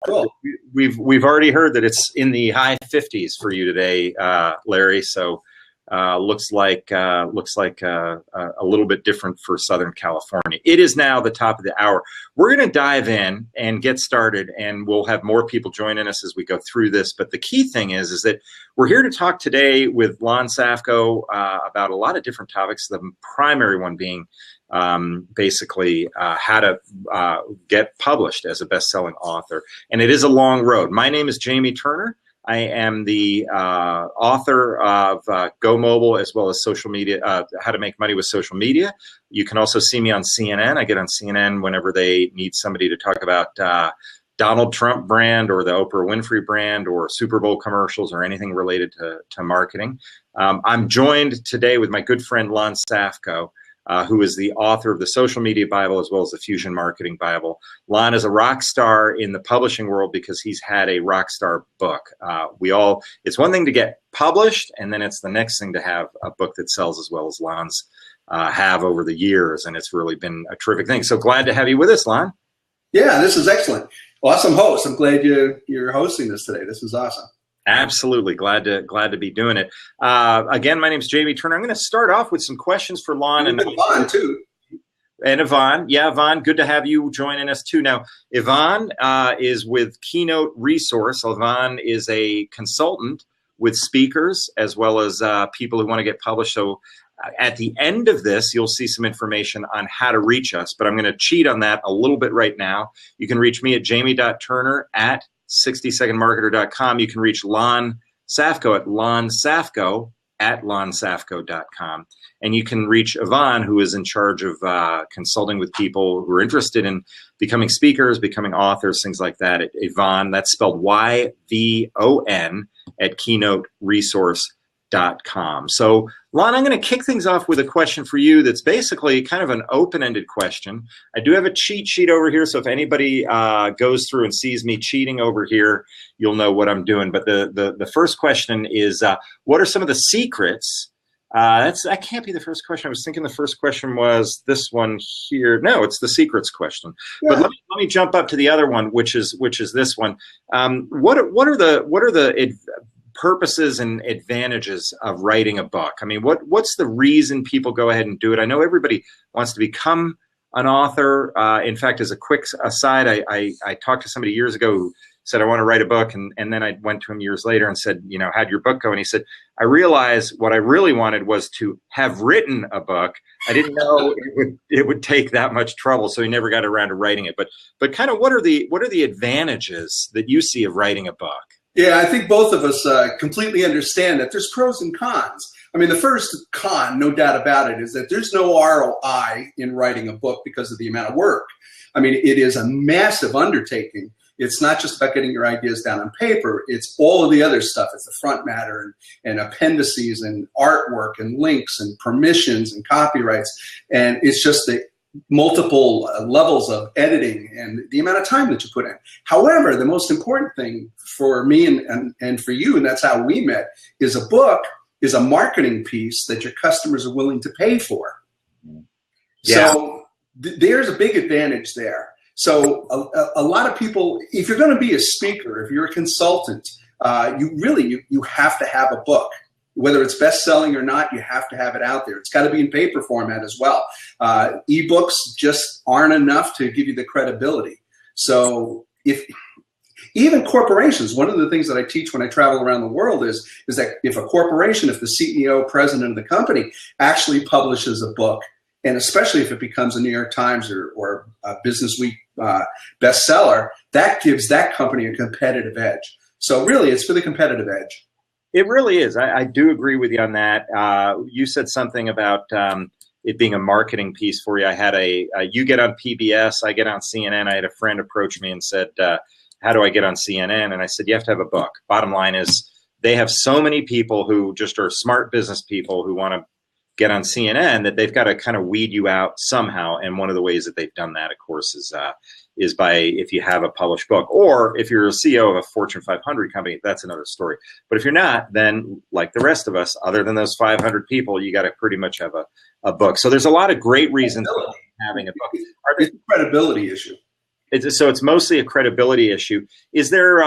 Cool. We've already heard that it's in the high 50s for you today, Larry. So looks like a little bit different for Southern California. It is now the top of the hour. We're going to dive in and get started, and we'll have more people joining us as we go through this. But the key thing is that we're here to talk today with Lon Safko about a lot of different topics. The primary one being basically how to get published as a best-selling author. And it is a long road. My name is Jamie Turner. I am the author of Go Mobile, as well as social media, How to Make Money with Social Media. You can also see me on CNN. I get on CNN whenever they need somebody to talk about Donald Trump brand or the Oprah Winfrey brand or Super Bowl commercials or anything related to marketing. I'm joined today with my good friend Lon Safko, who is the author of the Social Media Bible as well as the Fusion Marketing Bible. Lon is a rock star in the publishing world because he's had a rock star book. It's one thing to get published, and then it's the next thing to have a book that sells as well as Lon's have over the years, and it's really been a terrific thing. So glad to have you with us, Lon. Yeah, this is excellent. Awesome host. I'm glad you're hosting this today. This is awesome. Absolutely. Glad to be doing it. Again, my name is Jamie Turner. I'm going to start off with some questions for Lon. And Yvonne, too. And Yvonne. Yeah, Yvonne, good to have you joining us, too. Now, Yvonne is with Keynote Resource. Yvonne is a consultant with speakers as well as people who want to get published. So at the end of this, you'll see some information on how to reach us. But I'm going to cheat on that a little bit right now. You can reach me at jamie.turner@60secondmarketer.com. You can reach Lon Safko at lonsafko@lonsafko.com. And you can reach Yvonne, who is in charge of consulting with people who are interested in becoming speakers, becoming authors, things like that. At Yvonne, that's spelled YVON at keynoteresource.com. So, Lon, I'm going to kick things off with a question for you that's basically kind of an open-ended question. I do have a cheat sheet over here, so if anybody goes through and sees me cheating over here, you'll know what I'm doing. But the first question is, what are some of the secrets? That can't be the first question. I was thinking the first question was this one here. No, it's the secrets question. Yeah. But let me jump up to the other one, which is this one. What are the purposes and advantages of writing a book? I mean, what's the reason people go ahead and do it? I know everybody wants to become an author. In fact, as a quick aside, I talked to somebody years ago who said, I want to write a book. And then I went to him years later and said, how'd your book go? And he said, I realized what I really wanted was to have written a book. I didn't know it would take that much trouble. So he never got around to writing it. But kind of what are the advantages that you see of writing a book? Yeah, I think both of us completely understand that there's pros and cons. I mean, the first con, no doubt about it, is that there's no ROI in writing a book because of the amount of work. I mean, it is a massive undertaking. It's not just about getting your ideas down on paper. It's all of the other stuff. It's the front matter and appendices and artwork and links and permissions and copyrights. And it's just the multiple levels of editing and the amount of time that you put in. However, the most important thing for me and for you, and that's how we met, is a book is a marketing piece that your customers are willing to pay for. Yeah. So there's a big advantage there. So a lot of people, if you're going to be a speaker, if you're a consultant, you have to have a book. Whether it's best-selling or not, you have to have it out there. It's got to be in paper format as well. Ebooks just aren't enough to give you the credibility. So even corporations, one of the things that I teach when I travel around the world is that if a corporation, if the CEO, president of the company actually publishes a book, and especially if it becomes a New York Times or a Business Week bestseller, that gives that company a competitive edge. So really, it's for the competitive edge. It really is. I do agree with you on that. You said something about it being a marketing piece for you. I had you get on PBS, I get on CNN. I had a friend approach me and said, how do I get on CNN? And I said, you have to have a book. Bottom line is they have so many people who just are smart business people who want to get on CNN that they've got to kind of weed you out somehow. And one of the ways that they've done that, of course, is by if you have a published book, or if you're a CEO of a Fortune 500 company, that's another story. But if you're not, then like the rest of us, other than those 500 people, you got to pretty much have a book. So there's a lot of great reasons for having a book. It's a credibility issue. So it's mostly a credibility issue. Is there,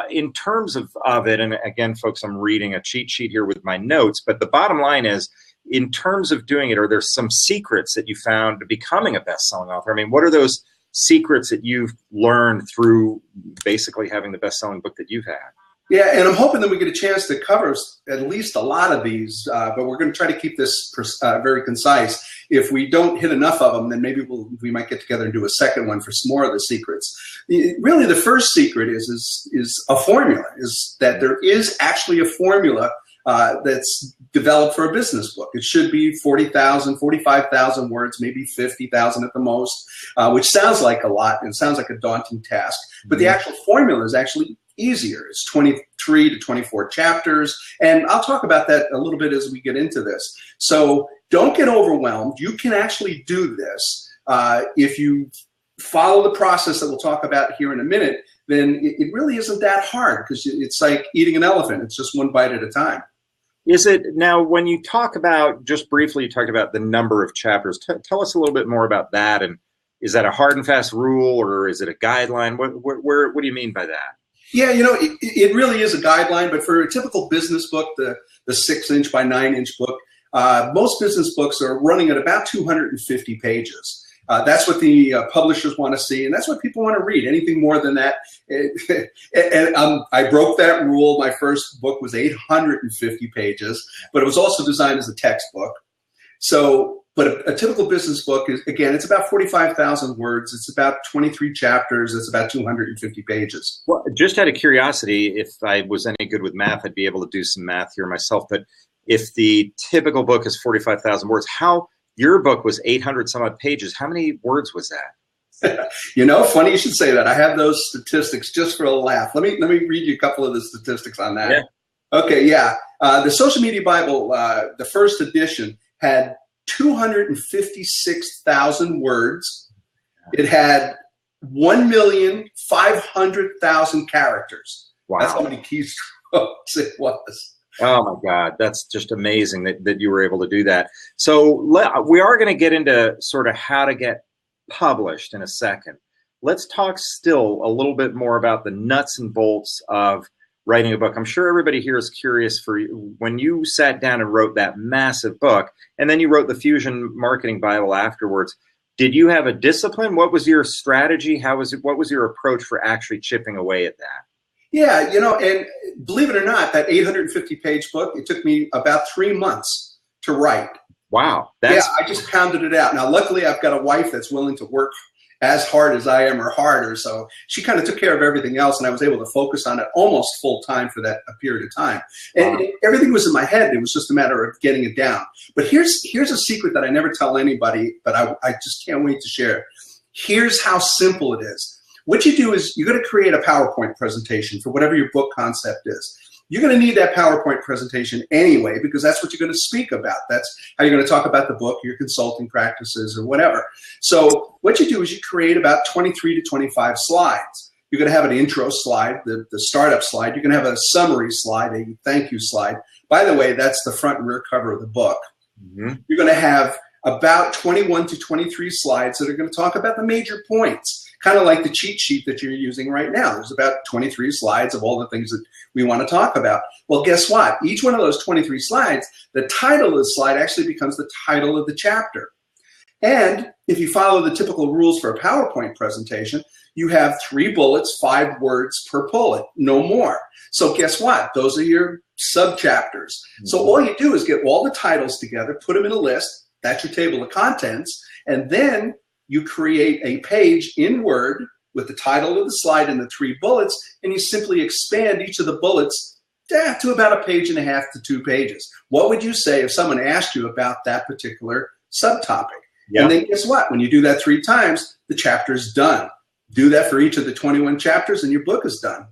in terms of it, and again, folks, I'm reading a cheat sheet here with my notes, but the bottom line is, in terms of doing it, are there some secrets that you found to becoming a best-selling author? I mean, what are those secrets that you've learned through basically having the best-selling book that you've had? Yeah, and I'm hoping that we get a chance to cover at least a lot of these, but we're going to try to keep this very concise. If we don't hit enough of them, then maybe we might get together and do a second one for some more of the secrets. Really, the first secret is a formula, is that there is actually a formula that's developed for a business book. It should be 40,000, 45,000 words, maybe 50,000 at the most, which sounds like a lot and sounds like a daunting task. But the actual formula is actually easier. It's 23 to 24 chapters, and I'll talk about that a little bit as we get into this. So don't get overwhelmed. You can actually do this if you follow the process that we'll talk about here in a minute. Then it really isn't that hard, because it's like eating an elephant. It's just one bite at a time. Is it now, when you talk about, just briefly, you talked about the number of chapters. Tell us a little bit more about that. And is that a hard and fast rule, or is it a guideline? What do you mean by that? Yeah, it really is a guideline, but for a typical business book, the 6-inch by 9-inch book, most business books are running at about 250 pages. That's what the publishers want to see, and that's what people want to read. Anything more than that, I broke that rule. My first book was 850 pages, but it was also designed as a textbook. So, but a typical business book is, again, it's about 45,000 words. It's about 23 chapters. It's about 250 pages. Well, just out of curiosity, if I was any good with math, I'd be able to do some math here myself. But if the typical book is 45,000 words, your book was 800 some odd pages. How many words was that? Funny you should say that. I have those statistics just for a laugh. Let me read you a couple of the statistics on that. Yeah. Okay, yeah. The Social Media Bible, the first edition, had 256,000 words. It had 1,500,000 characters. Wow. That's how many keystrokes it was. Oh my God, that's just amazing that you were able to do that. So we are going to get into sort of how to get published in a second. Let's talk still a little bit more about the nuts and bolts of writing a book. I'm sure everybody here is curious, for you, when you sat down and wrote that massive book, and then you wrote the Fusion Marketing Bible afterwards. Did you have a discipline? What was your strategy? What was your approach for actually chipping away at that? Yeah, and believe it or not, that 850-page book, it took me about 3 months to write. Wow. Yeah, I just pounded it out. Now, luckily, I've got a wife that's willing to work as hard as I am, or harder, so she kind of took care of everything else, and I was able to focus on it almost full time for that period of time. And everything was in my head. It was just a matter of getting it down. But here's a secret that I never tell anybody, but I just can't wait to share. Here's how simple it is. What you do is you're going to create a PowerPoint presentation for whatever your book concept is. You're going to need that PowerPoint presentation anyway, because that's what you're going to speak about. That's how you're going to talk about the book, your consulting practices, or whatever. So what you do is you create about 23 to 25 slides. You're going to have an intro slide, the startup slide. You're going to have a summary slide, a thank you slide. By the way, that's the front and rear cover of the book. Mm-hmm. You're going to have about 21 to 23 slides that are going to talk about the major points, kind of like the cheat sheet that you're using right now. There's about 23 slides of all the things that we want to talk about. Well, guess what? Each one of those 23 slides, the title of the slide actually becomes the title of the chapter. And if you follow the typical rules for a PowerPoint presentation, you have 3 bullets, 5 words per bullet, no more. So guess what? Those are your sub-chapters. Mm-hmm. So all you do is get all the titles together, put them in a list. That's your table of contents. And then you create a page in Word with the title of the slide and the 3 bullets, and you simply expand each of the bullets to about 1.5 pages to 2 pages. What would you say if someone asked you about that particular subtopic? Yeah. And then guess what? When you do that 3 times, the chapter's done. Do that for each of the 21 chapters, and your book is done.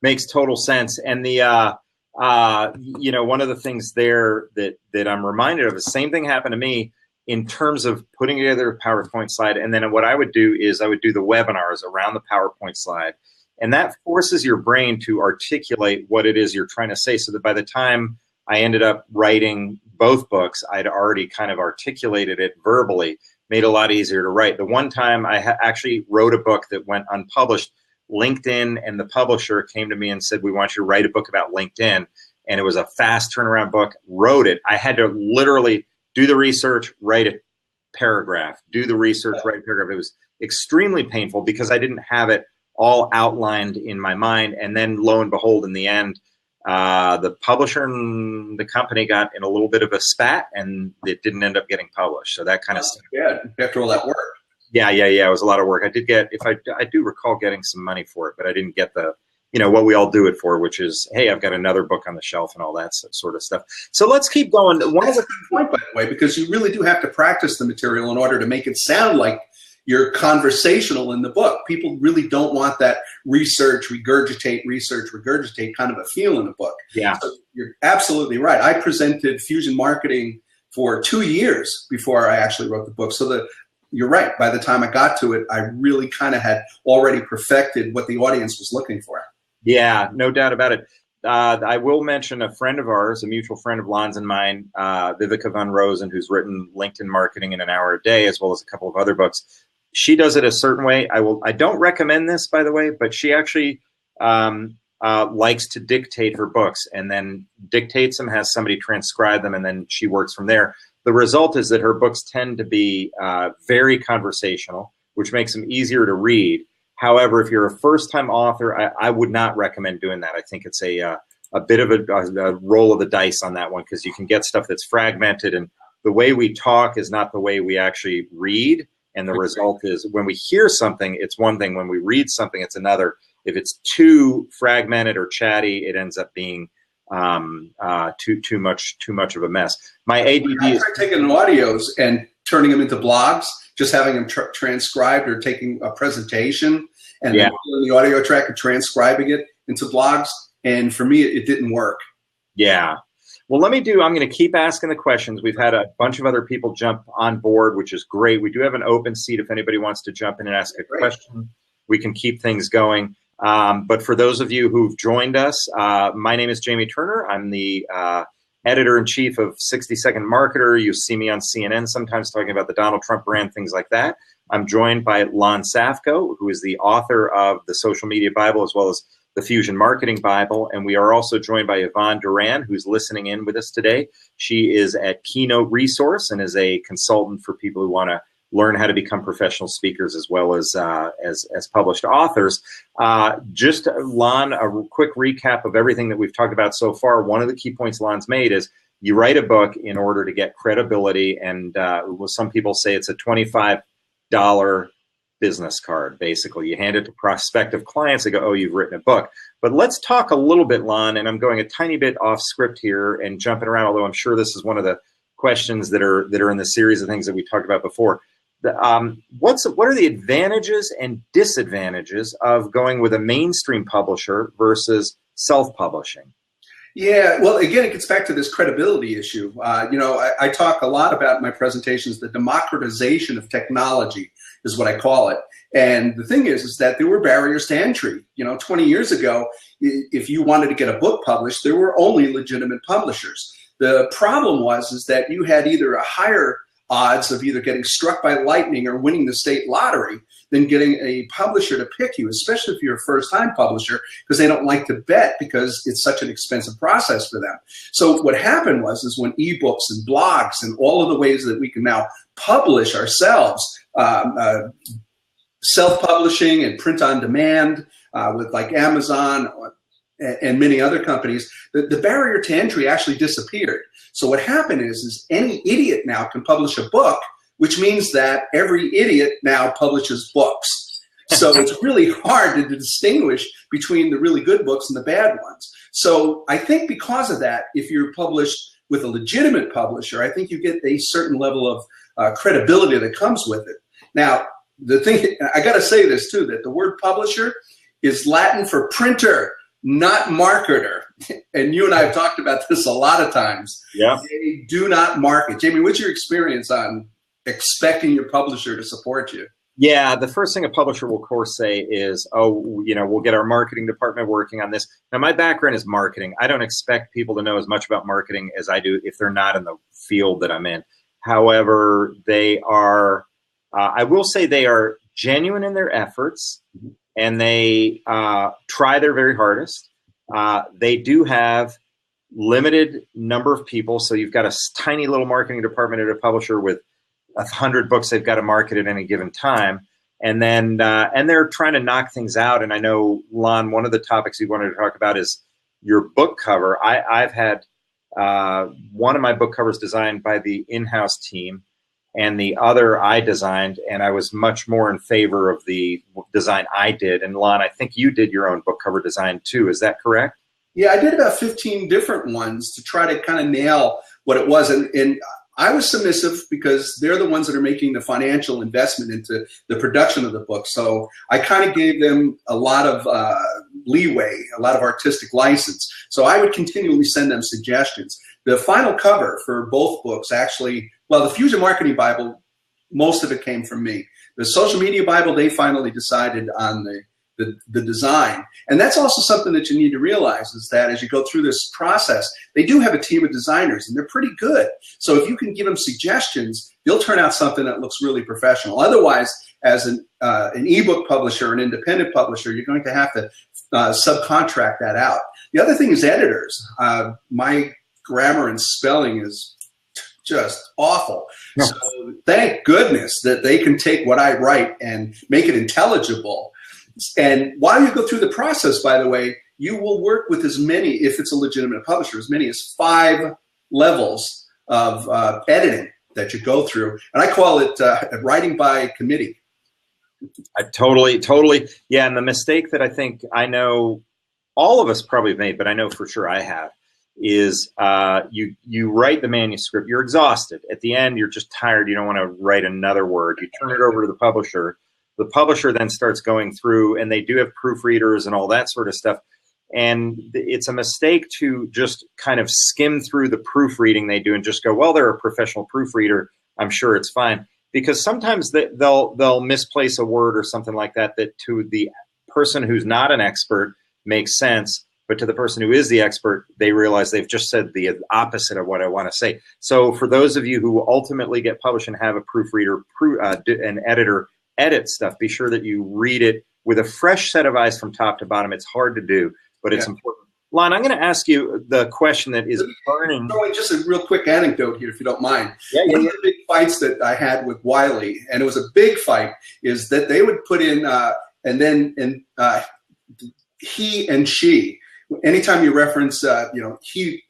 Makes total sense. And the one of the things there that I'm reminded of, the same thing happened to me in terms of putting together a PowerPoint slide. And then what I would do is I would do the webinars around the PowerPoint slide. And that forces your brain to articulate what it is you're trying to say, so that by the time I ended up writing both books, I'd already kind of articulated it verbally. made it a lot easier to write. The one time I actually wrote a book that went unpublished, LinkedIn and the publisher came to me and said, we want you to write a book about LinkedIn. And it was a fast turnaround book, wrote it. I had to literally do the research, write a paragraph, do the research, write a paragraph. It was extremely painful because I didn't have it all outlined in my mind. And then lo and behold, in the end, the publisher and the company got in a little bit of a spat, and it didn't end up getting published. So that kind of stuff. Yeah, after all that work. Yeah. It was a lot of work. I did get, I do recall getting some money for it, but I didn't get the, what we all do it for, which is, hey, I've got another book on the shelf and all that sort of stuff. So let's keep going. That's a good point, by the way, because you really do have to practice the material in order to make it sound like you're conversational in the book. People really don't want that research, regurgitate kind of a feel in the book. Yeah. So you're absolutely right. I presented fusion marketing for 2 years before I actually wrote the book. So you're right. By the time I got to it, I really kind of had already perfected what the audience was looking for. Yeah, no doubt about it. I will mention a friend of ours, a mutual friend of Lon's and mine, Vivica Van Rosen, who's written LinkedIn Marketing in an Hour a Day, as well as a couple of other books. She does it a certain way. I don't recommend this, by the way, but she actually likes to dictate her books and then dictates them, has somebody transcribe them, and then she works from there. The result is that her books tend to be very conversational, which makes them easier to read. However, if you're a first-time author, I would not recommend doing that. I think it's a bit of a roll of the dice on that one, because you can get stuff that's fragmented, and the way we talk is not the way we actually read. And the result is, when we hear something, it's one thing. When we read something, it's another. If it's too fragmented or chatty, it ends up being too much of a mess. My ADD I tried taking audios and turning them into blogs, just having them transcribed, or taking a presentation and then pulling the audio track and transcribing it into blogs. And for me, it didn't work. Yeah. Well, I'm going to keep asking the questions. We've had a bunch of other people jump on board, which is great. We do have an open seat. If anybody wants to jump in and ask a question, we can keep things going. But for those of you who've joined us, my name is Jamie Turner. I'm the editor-in-chief of 60 Second Marketer. You see me on CNN sometimes talking about the Donald Trump brand, things like that. I'm joined by Lon Safko, who is the author of the Social Media Bible, as well as the Fusion Marketing Bible. And we are also joined by Yvonne Duran, who's listening in with us today. She is at Keynote Resource and is a consultant for people who want to learn how to become professional speakers, as well as published authors. Just, Lon, a quick recap of everything that we've talked about so far. One of the key points Lon's made is you write a book in order to get credibility, and some people say it's a $25 business card. Basically, you hand it to prospective clients. They go, oh, you've written a book. But let's talk a little bit, Lon, and I'm going a tiny bit off script here and jumping around, although I'm sure this is one of the questions that are in the series of things that we talked about before. What are the advantages and disadvantages of going with a mainstream publisher versus self-publishing? Yeah, well, again, it gets back to this credibility issue. I talk a lot about in my presentations, the democratization of technology is what I call it. And the thing is that there were barriers to entry. 20 years ago, if you wanted to get a book published, there were only legitimate publishers. The problem is that you had either a higher odds of either getting struck by lightning or winning the state lottery than getting a publisher to pick you, especially if you're a first-time publisher, because they don't like to bet because it's such an expensive process for them. So what happened is when ebooks and blogs and all of the ways that we can now publish ourselves, self-publishing and print on demand with like Amazon and many other companies, the barrier to entry actually disappeared. So what happened is any idiot now can publish a book, which means that every idiot now publishes books. So it's really hard to distinguish between the really good books and the bad ones. So I think because of that, if you're published with a legitimate publisher, I think you get a certain level of credibility that comes with it. Now, the thing, I got to say this too, that the word publisher is Latin for printer, not marketer. And you and I have talked about this a lot of times. Yeah. They do not market. Jamie, what's your experience on expecting your publisher to support you? Yeah, the first thing a publisher will, of course, say is, oh, we'll get our marketing department working on this. Now, my background is marketing. I don't expect people to know as much about marketing as I do if they're not in the field that I'm in. However, they are I will say they are genuine in their efforts, and they try their very hardest. They do have limited number of people, so you've got a tiny little marketing department at a publisher with 100 books they've got to market at any given time. And then and they're trying to knock things out. And I know, Lon, one of the topics you wanted to talk about is your book cover. I've had one of my book covers designed by the in-house team, and the other I designed, and I was much more in favor of the design I did. And Lon, I think you did your own book cover design too. Is that correct? Yeah, I did about 15 different ones to try to kind of nail what it was. And I was submissive because they're the ones that are making the financial investment into the production of the book. So I kind of gave them a lot of leeway, a lot of artistic license. So I would continually send them suggestions. The final cover for both books actually, well, the Fusion Marketing Bible, most of it came from me. The Social Media Bible, they finally decided on the design. And that's also something that you need to realize, is that as you go through this process, they do have a team of designers, and they're pretty good. So if you can give them suggestions, they'll turn out something that looks really professional. Otherwise, as an ebook publisher, an independent publisher, you're going to have to subcontract that out. The other thing is editors. My grammar and spelling is just awful. No. So thank goodness that they can take what I write and make it intelligible. And while you go through the process, by the way, you will work with as many, if it's a legitimate publisher, as many as 5 levels of editing that you go through. And I call it writing by committee. I totally. Yeah, and the mistake that I think I know all of us probably have made, but I know for sure I have, is you write the manuscript, you're exhausted. At the end, you're just tired. You don't want to write another word. You turn it over to the publisher. The publisher then starts going through, and they do have proofreaders and all that sort of stuff. And it's a mistake to just kind of skim through the proofreading they do and just go, well, they're a professional proofreader, I'm sure it's fine. Because sometimes they'll misplace a word or something like that to the person who's not an expert makes sense, but to the person who is the expert, they realize they've just said the opposite of what I want to say. So for those of you who ultimately get published and have a proofreader, an editor edit stuff, be sure that you read it with a fresh set of eyes from top to bottom. It's hard to do, but it's important. Lon, I'm going to ask you the question that is burning. Just a real quick anecdote here, if you don't mind. Yeah. One of the big fights that I had with Wiley, and it was a big fight, is that they would put in he and she. Anytime you reference, he,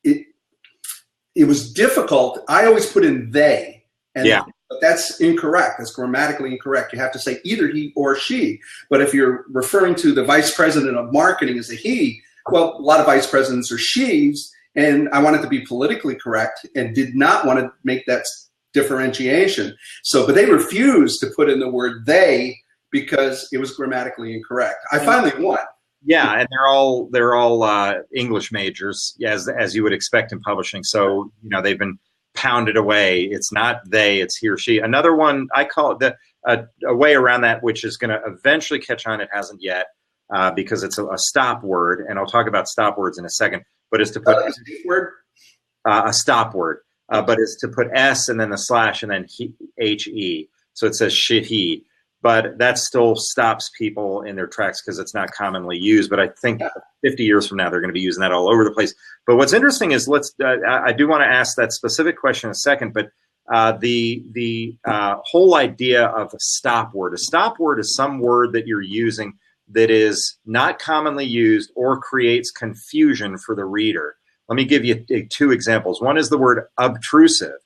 it was difficult. I always put in they. And but that's incorrect. That's grammatically incorrect. You have to say either he or she. But if you're referring to the vice president of marketing as a he, well, a lot of vice presidents are she's, and I wanted to be politically correct and did not want to make that differentiation. So, but they refused to put in the word they because it was grammatically incorrect. I finally won. Yeah, and they're all English majors, as you would expect in publishing. So they've been pounded away. It's not they, it's he or she. Another one, I call it a way around that, which is going to eventually catch on. It hasn't yet because it's a stop word, and I'll talk about stop words in a second. But is to put a stop word, but is to put s and then the slash and then he. So it says she. But that still stops people in their tracks because it's not commonly used. But I think 50 years from now, they're going to be using that all over the place. But what's interesting is I do want to ask that specific question in a second, but the whole idea of a stop word is some word that you're using that is not commonly used or creates confusion for the reader. Let me give you 2 examples. One is the word obtrusive.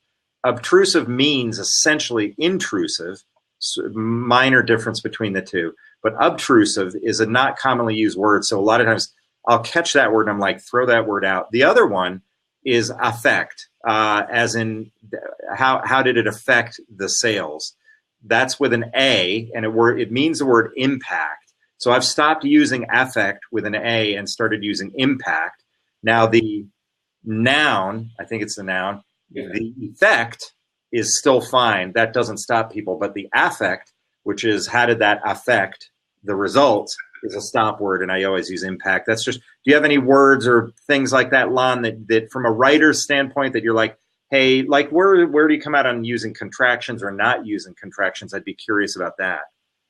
Obtrusive means essentially intrusive. Minor difference between the two, but obtrusive is a not commonly used word. So a lot of times I'll catch that word and I'm like, throw that word out. The other one is affect, as in how did it affect the sales? That's with an A, and it means the word impact. So I've stopped using affect with an A and started using impact. Now the noun, I think it's the noun, the effect is still fine. That doesn't stop people. But the affect, which is how did that affect the results, is a stop word, and I always use impact. That's just, do you have any words or things like that, Lon, that from a writer's standpoint that you're like, hey, like where do you come out on using contractions or not using contractions? I'd be curious about that.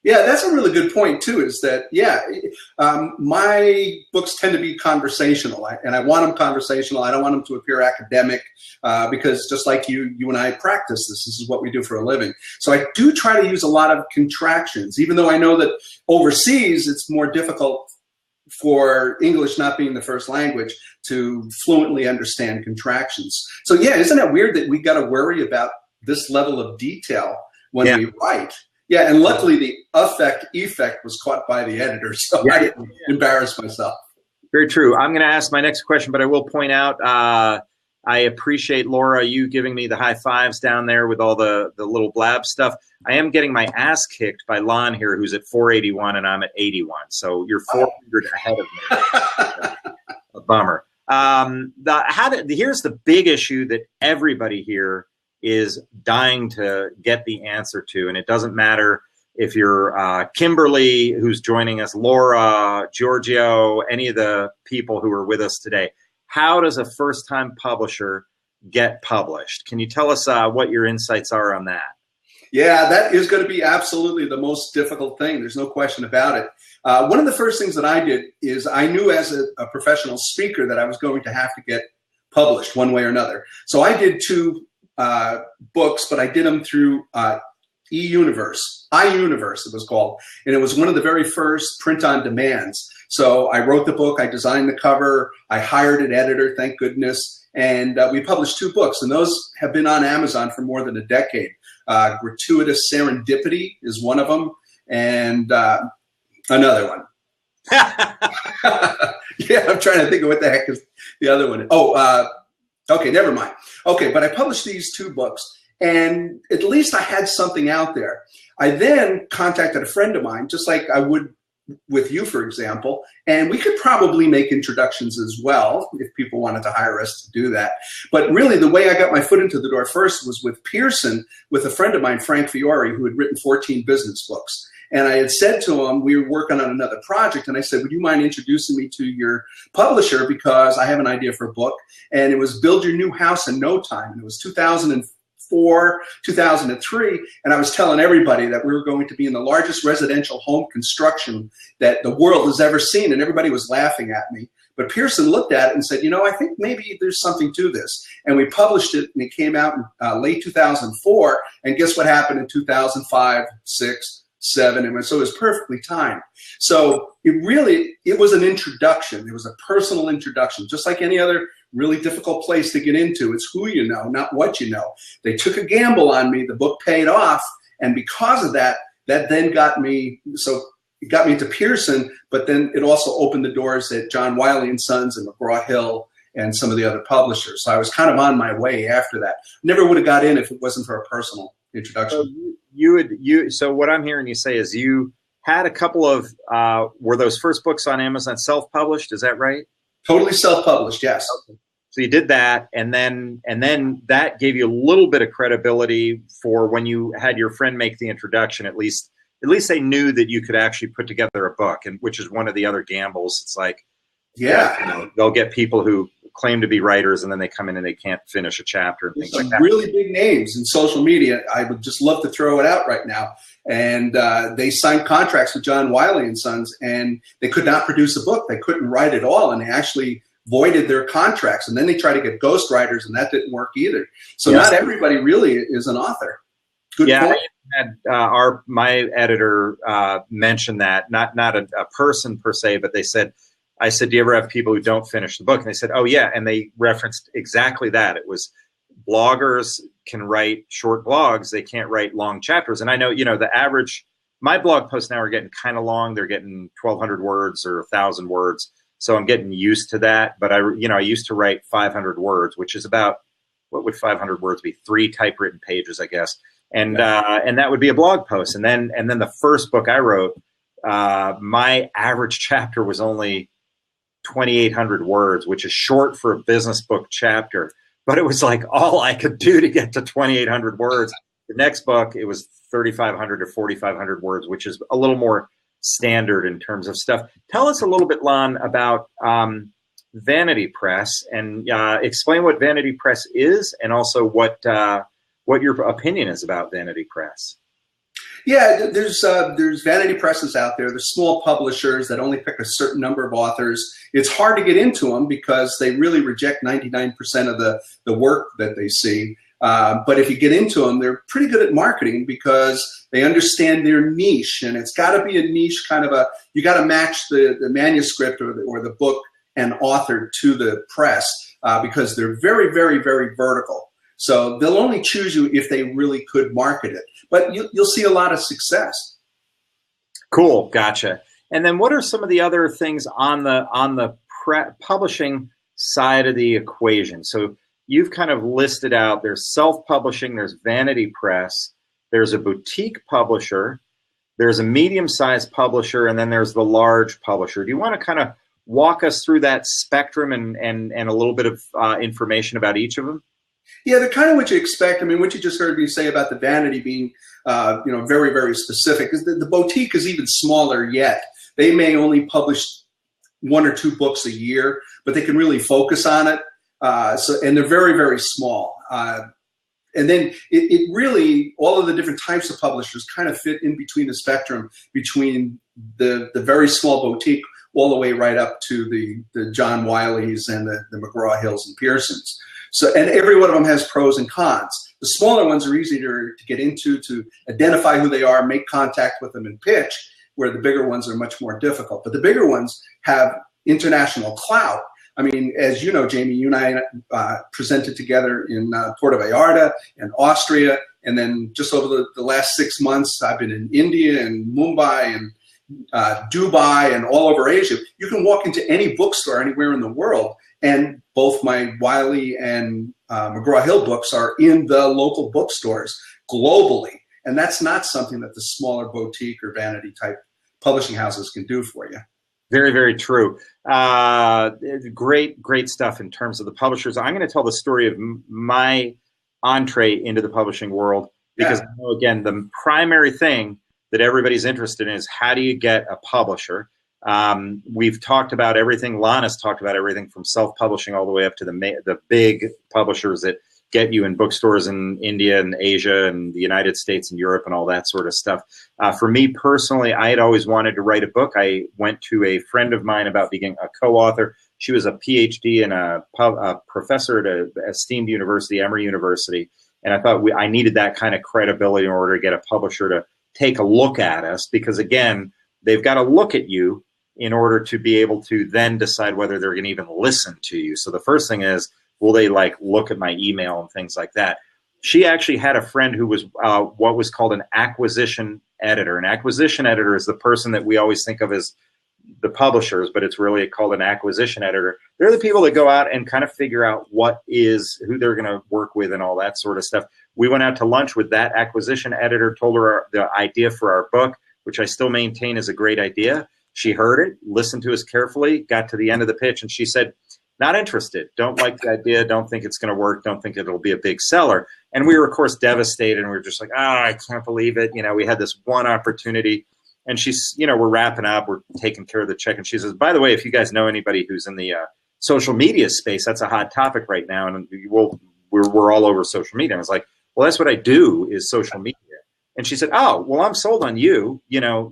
Yeah, that's a really good point too, is that, my books tend to be conversational, and I want them conversational. I don't want them to appear academic, because just like you and I practice this is what we do for a living. So I do try to use a lot of contractions, even though I know that overseas it's more difficult for English not being the first language to fluently understand contractions. So yeah, isn't it weird that we got to worry about this level of detail when we write? Yeah, and luckily the effect was caught by the editor, so I didn't embarrass myself. Very true. I'm going to ask my next question, but I will point out, I appreciate, Laura, you giving me the high fives down there with all the little blab stuff. I am getting my ass kicked by Lon here, who's at 481, and I'm at 81. So you're 400 ahead of me. A bummer. Here's the big issue that everybody here is dying to get the answer to, and it doesn't matter if you're Kimberly, who's joining us, Laura, Giorgio, any of the people who are with us today. How does a first-time publisher get published? Can you tell us what your insights are on that? Yeah, that is going to be absolutely the most difficult thing. There's no question about it. One of the first things that I did is I knew as a professional speaker that I was going to have to get published one way or another. So I did 2 books, but I did them through iUniverse it was called, and it was one of the very first print-on-demands. So I wrote the book, I designed the cover, I hired an editor, thank goodness, and we published 2 books, and those have been on Amazon for more than a decade. Gratuitous Serendipity is one of them, and another one. Yeah, I'm trying to think of what the heck is the other one. Okay, never mind. Okay, but I published these 2 books, and at least I had something out there. I then contacted a friend of mine, just like I would with you, for example, and we could probably make introductions as well if people wanted to hire us to do that. But really, the way I got my foot into the door first was with Pearson, with a friend of mine, Frank Fiore, who had written 14 business books. And I had said to him, we were working on another project, and I said, would you mind introducing me to your publisher, because I have an idea for a book. And it was Build Your New House in No Time. And it was 2004, 2003, and I was telling everybody that we were going to be in the largest residential home construction that the world has ever seen, and everybody was laughing at me. But Pearson looked at it and said, I think maybe there's something to this. And we published it, and it came out in late 2004, and guess what happened in 2005, 6, 7, and so it was perfectly timed. So it was an introduction. It was a personal introduction, just like any other really difficult place to get into. It's who you know, not what you know. They took a gamble on me. The book paid off, and because of that, that then got me. So it got me into Pearson, but then it also opened the doors at John Wiley and Sons and McGraw-Hill and some of the other publishers. So I was kind of on my way after that. Never would have got in if it wasn't for a personal introduction. So what I'm hearing you say is you had a couple of were those first books on Amazon self-published? Is that right? Totally self-published, yes. Okay. So you did that, and then that gave you a little bit of credibility for when you had your friend make the introduction. At least they knew that you could actually put together a book, and which is one of the other gambles. It's like, they'll get people who claim to be writers, and then they come in and they can't finish a chapter and things like that. Really big names in social media. I would just love to throw it out right now. And they signed contracts with John Wiley and Sons, and they could not produce a book. They couldn't write at all, and they actually voided their contracts. And then they tried to get ghostwriters, and that didn't work either. So not everybody really is an author. Good point. Had, my editor mentioned that, not a person per se, but they said, I said, do you ever have people who don't finish the book? And they said, oh, yeah. And they referenced exactly that. It was bloggers can write short blogs. They can't write long chapters. And I know, the average, my blog posts now are getting kind of long. They're getting 1,200 words or 1,000 words. So I'm getting used to that. But I used to write 500 words, which is about, what would 500 words be? 3 typewritten pages, I guess. And that would be a blog post. And then the first book I wrote, my average chapter was only 2,800 words, which is short for a business book chapter. But it was like all I could do to get to 2,800 words. The next book, it was 3,500 or 4,500 words, which is a little more standard in terms of stuff. Tell us a little bit, Lon, about vanity press, and explain what vanity press is, and also what your opinion is about vanity press. Yeah, there's vanity presses out there. There's small publishers that only pick a certain number of authors. It's hard to get into them because they really reject 99% of the work that they see. But if you get into them, they're pretty good at marketing because they understand their niche, and it's got to be a niche kind of you got to match the manuscript or the book and author to the press because they're very, very, very vertical. So they'll only choose you if they really could market it. But you'll see a lot of success. Cool, gotcha. And then what are some of the other things on the publishing side of the equation? So you've kind of listed out, there's self-publishing, there's vanity press, there's a boutique publisher, there's a medium-sized publisher, and then there's the large publisher. Do you want to kind of walk us through that spectrum and a little bit of information about each of them? Yeah, they're kind of what you expect. I mean, what you just heard me say about the vanity being, very, very specific. Is the boutique is even smaller yet. They may only publish 1 or 2 books a year, but they can really focus on it. And they're very, very small. And then it really, all of the different types of publishers kind of fit in between the spectrum between the very small boutique all the way right up to the John Wileys and the McGraw-Hills and Pearsons. So, and every one of them has pros and cons. The smaller ones are easier to get into, to identify who they are, make contact with them, and pitch, where the bigger ones are much more difficult. But the bigger ones have international clout. I mean, as you know, Jamie, you and I presented together in Puerto Vallarta and Austria, and then just over the last 6 months, I've been in India and Mumbai and Dubai and all over Asia. You can walk into any bookstore anywhere in the world, and both my Wiley and McGraw-Hill books are in the local bookstores globally. And that's not something that the smaller boutique or vanity type publishing houses can do for you. Very, very true. Great stuff in terms of the publishers. I'm going to tell the story of my entree into the publishing world because I know, again, the primary thing that everybody's interested in is how do you get a publisher? We've talked about everything. Lon has talked about everything from self-publishing all the way up to the big publishers that get you in bookstores in India and Asia and the United States and Europe and all that sort of stuff. For me personally, I had always wanted to write a book. I went to a friend of mine about being a co-author. She was a PhD and a professor at an esteemed university, Emory University. And I thought I needed that kind of credibility in order to get a publisher to take a look at us because, again, they've got to look at you in order to be able to then decide whether they're going to even listen to you. So the first thing is, will they look at my email and things like that? She actually had a friend who was what was called an acquisition editor. An acquisition editor is the person that we always think of as the publishers, but it's really called an acquisition editor. They're the people that go out and kind of figure out who they're going to work with and all that sort of stuff. We went out to lunch with that acquisition editor, told her the idea for our book, which I still maintain is a great idea. She heard it, listened to us carefully, got to the end of the pitch, and she said, not interested, don't like the idea, don't think it's going to work, don't think it'll be a big seller. And we were, of course, devastated, and we were just like, I can't believe it. We had this one opportunity. And she's, we're wrapping up, we're taking care of the check. And she says, by the way, if you guys know anybody who's in the social media space, that's a hot topic right now. And we're all over social media. And I was like, well, that's what I do is social media. And she said, oh, well, I'm sold on you.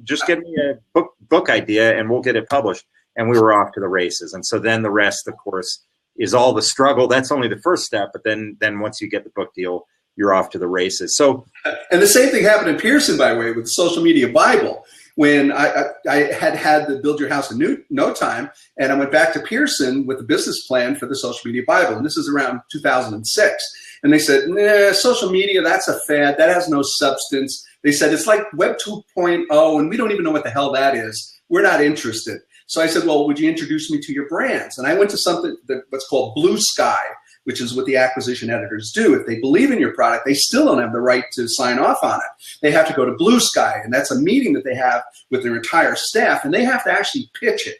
Just get me a book idea and we'll get it published. And we were off to the races. And so then the rest, of course, is all the struggle. That's only the first step. But then once you get the book deal, you're off to the races. So, and the same thing happened in Pearson, by the way, with the Social Media Bible. When I had the Build Your House in No Time, and I went back to Pearson with a business plan for the Social Media Bible. And this is around 2006. And they said, nah, social media, that's a fad. That has no substance. They said, it's like Web 2.0, and we don't even know what the hell that is. We're not interested. So I said, well, would you introduce me to your brands? And I went to something what's called Blue Sky, which is what the acquisition editors do. If they believe in your product, they still don't have the right to sign off on it. They have to go to Blue Sky, and that's a meeting that they have with their entire staff, and they have to actually pitch it.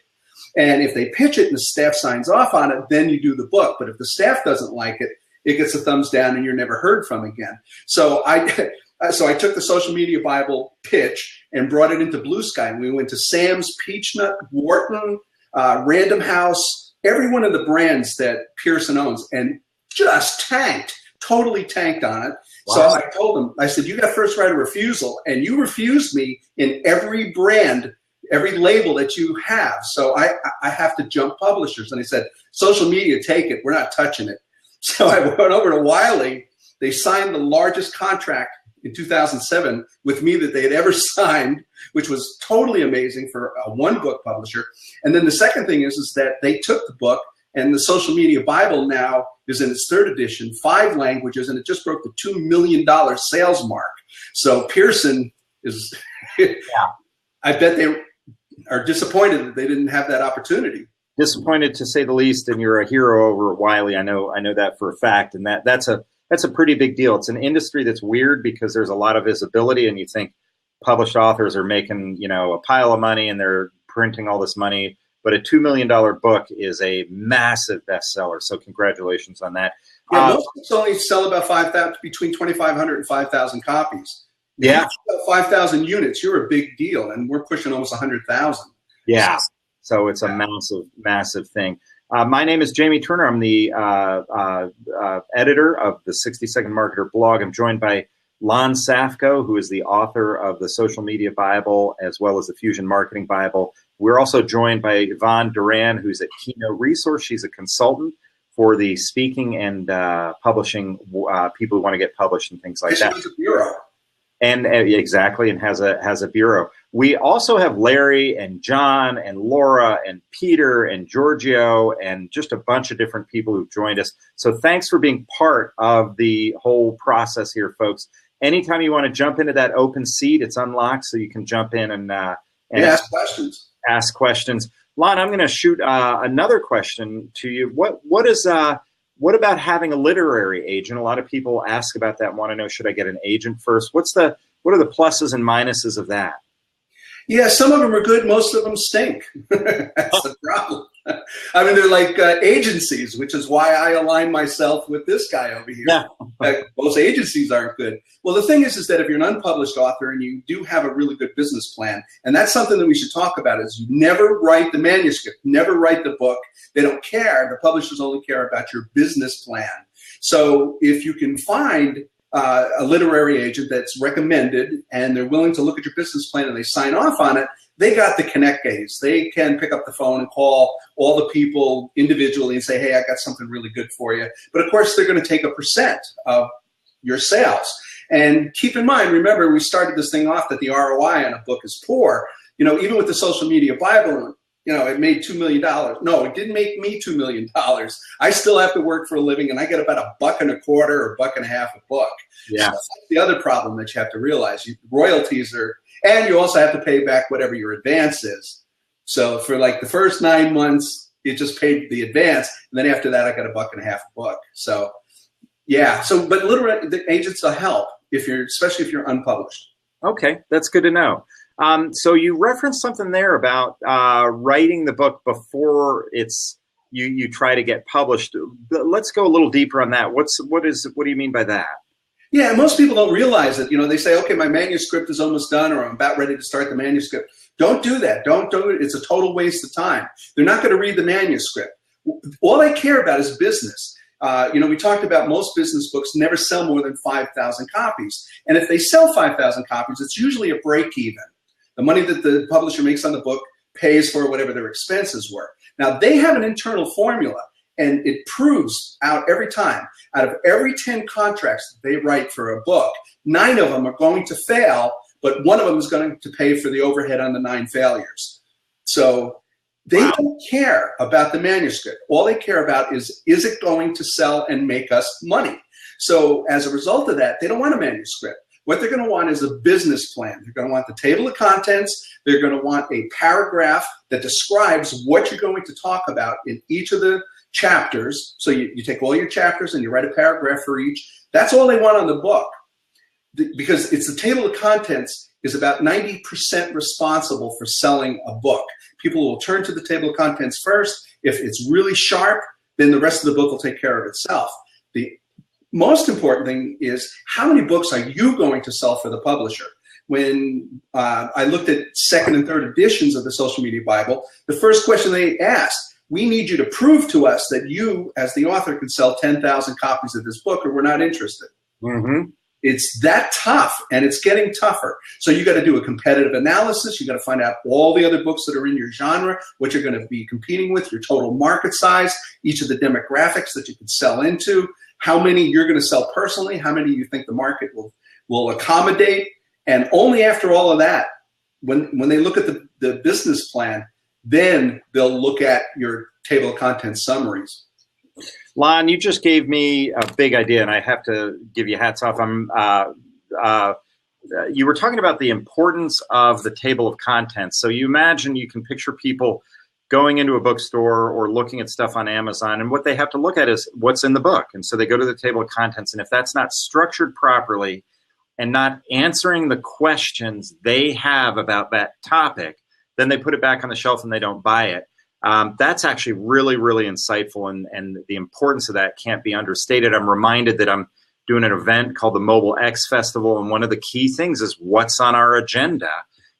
And if they pitch it and the staff signs off on it, then you do the book. But if the staff doesn't like it, it gets a thumbs down and you're never heard from again. So I took the Social Media Bible pitch and brought it into Blue Sky. And we went to Sam's, Peachnut, Wharton, Random House, every one of the brands that Pearson owns, and just tanked, totally tanked on it. Wow. So I told him, I said, you got first right of refusal, and you refused me in every brand, every label that you have. So I have to jump publishers. And he said, social media, take it. We're not touching it. So I went over to Wiley. They signed the largest contract in 2007 with me that they had ever signed, which was totally amazing for a one-book publisher. And then the second thing is that they took the book, and the Social Media Bible now is in its 3rd edition, 5 languages, and it just broke the $2 million sales mark. So Pearson is, yeah. I bet they are disappointed that they didn't have that opportunity. Disappointed, to say the least, and you're a hero over at Wiley. I know that for a fact, and that's a pretty big deal. It's an industry that's weird because there's a lot of visibility, and you think published authors are making, a pile of money and they're printing all this money, but a $2 million book is a massive bestseller. So congratulations on that. Yeah, most books only sell about between 2,500 and 5,000 copies. If yeah, 5,000 units, you're a big deal, and we're pushing almost 100,000. Yeah, so it's a massive, massive thing. My name is Jamie Turner. I'm the editor of the 60-Second Marketer blog. I'm joined by Lon Safko, who is the author of the Social Media Bible, as well as the Fusion Marketing Bible. We're also joined by Yvonne Duran, who's at Keynote Resource. She's a consultant for the speaking and publishing people who want to get published and things like that. She's a bureau. And exactly, and has a bureau. We also have Larry and John and Laura and Peter and Giorgio and just a bunch of different people who've joined us. So thanks for being part of the whole process here, folks. Anytime you want to jump into that open seat, it's unlocked, so you can jump in and ask questions. Ask questions. Lon, I'm going to shoot another question to you. What about having a literary agent? A lot of people ask about that and want to know, should I get an agent first? What are the pluses and minuses of that? Yeah, some of them are good. Most of them stink. That's the problem. I mean, they're like agencies, which is why I align myself with this guy over here. Yeah. Most agencies aren't good. Well, the thing is that if you're an unpublished author and you do have a really good business plan, and that's something that we should talk about, is you never write the manuscript, never write the book. They don't care. The publishers only care about your business plan. So if you can find a literary agent that's recommended and they're willing to look at your business plan and they sign off on it, they got the connect gaze. They can pick up the phone and call all the people individually and say, hey, I got something really good for you. But of course, they're going to take a % of your sales. And keep in mind, remember, we started this thing off that the ROI on a book is poor. Even with the Social Media Bible, it made $2 million. No, it didn't make me $2 million. I still have to work for a living, and I get about $1.25 or $1.50 a book. Yeah. So that's the other problem that you have to realize. Royalties are, and you also have to pay back whatever your advance is. So for like the first 9 months, it just paid the advance, and then after that, I got $1.50 a book. So yeah. So, but the agents will help especially if you're unpublished. Okay, that's good to know. So you referenced something there about writing the book before you try to get published. Let's go a little deeper on that. What do you mean by that? Yeah, most people don't realize it. They say, okay, my manuscript is almost done, or I'm about ready to start the manuscript. Don't do that. Don't do it. It's a total waste of time. They're not going to read the manuscript. All they care about is business. We talked about most business books never sell more than 5,000 copies. And if they sell 5,000 copies, it's usually a break even. The money that the publisher makes on the book pays for whatever their expenses were. Now, they have an internal formula, and it proves out every time. Out of every 10 contracts they write for a book, 9 of them are going to fail, but 1 of them is going to pay for the overhead on the 9 failures. So they don't care about the manuscript. All they care about is it going to sell and make us money? So as a result of that, they don't want a manuscript. What they're going to want is a business plan. They're going to want the table of contents. They're going to want a paragraph that describes what you're going to talk about in each of the chapters. So you take all your chapters and you write a paragraph for each. That's all they want on the book, because it's the table of contents is about 90% responsible for selling a book. People will turn to the table of contents first. If it's really sharp, then the rest of the book will take care of itself. The most important thing is, how many books are you going to sell for the publisher? When I looked at 2nd and 3rd editions of the Social Media Bible, the first question they asked, we need you to prove to us that you, as the author, can sell 10,000 copies of this book, or we're not interested. Mm-hmm. It's that tough, and it's getting tougher. So you got to do a competitive analysis. You got to find out all the other books that are in your genre, what you're going to be competing with, your total market size, each of the demographics that you can sell into, how many you're going to sell personally, how many you think the market will accommodate. And only after all of that, when they look at the business plan, then they'll look at your table of contents summaries. Lon, you just gave me a big idea, and I have to give you hats off. You were talking about the importance of the table of contents. So you imagine, you can picture people going into a bookstore or looking at stuff on Amazon, and what they have to look at is what's in the book. And so they go to the table of contents, and if that's not structured properly and not answering the questions they have about that topic, then they put it back on the shelf and they don't buy it. That's actually really, really insightful, and the importance of that can't be understated. I'm reminded that I'm doing an event called the Mobile X Festival, and one of the key things is what's on our agenda.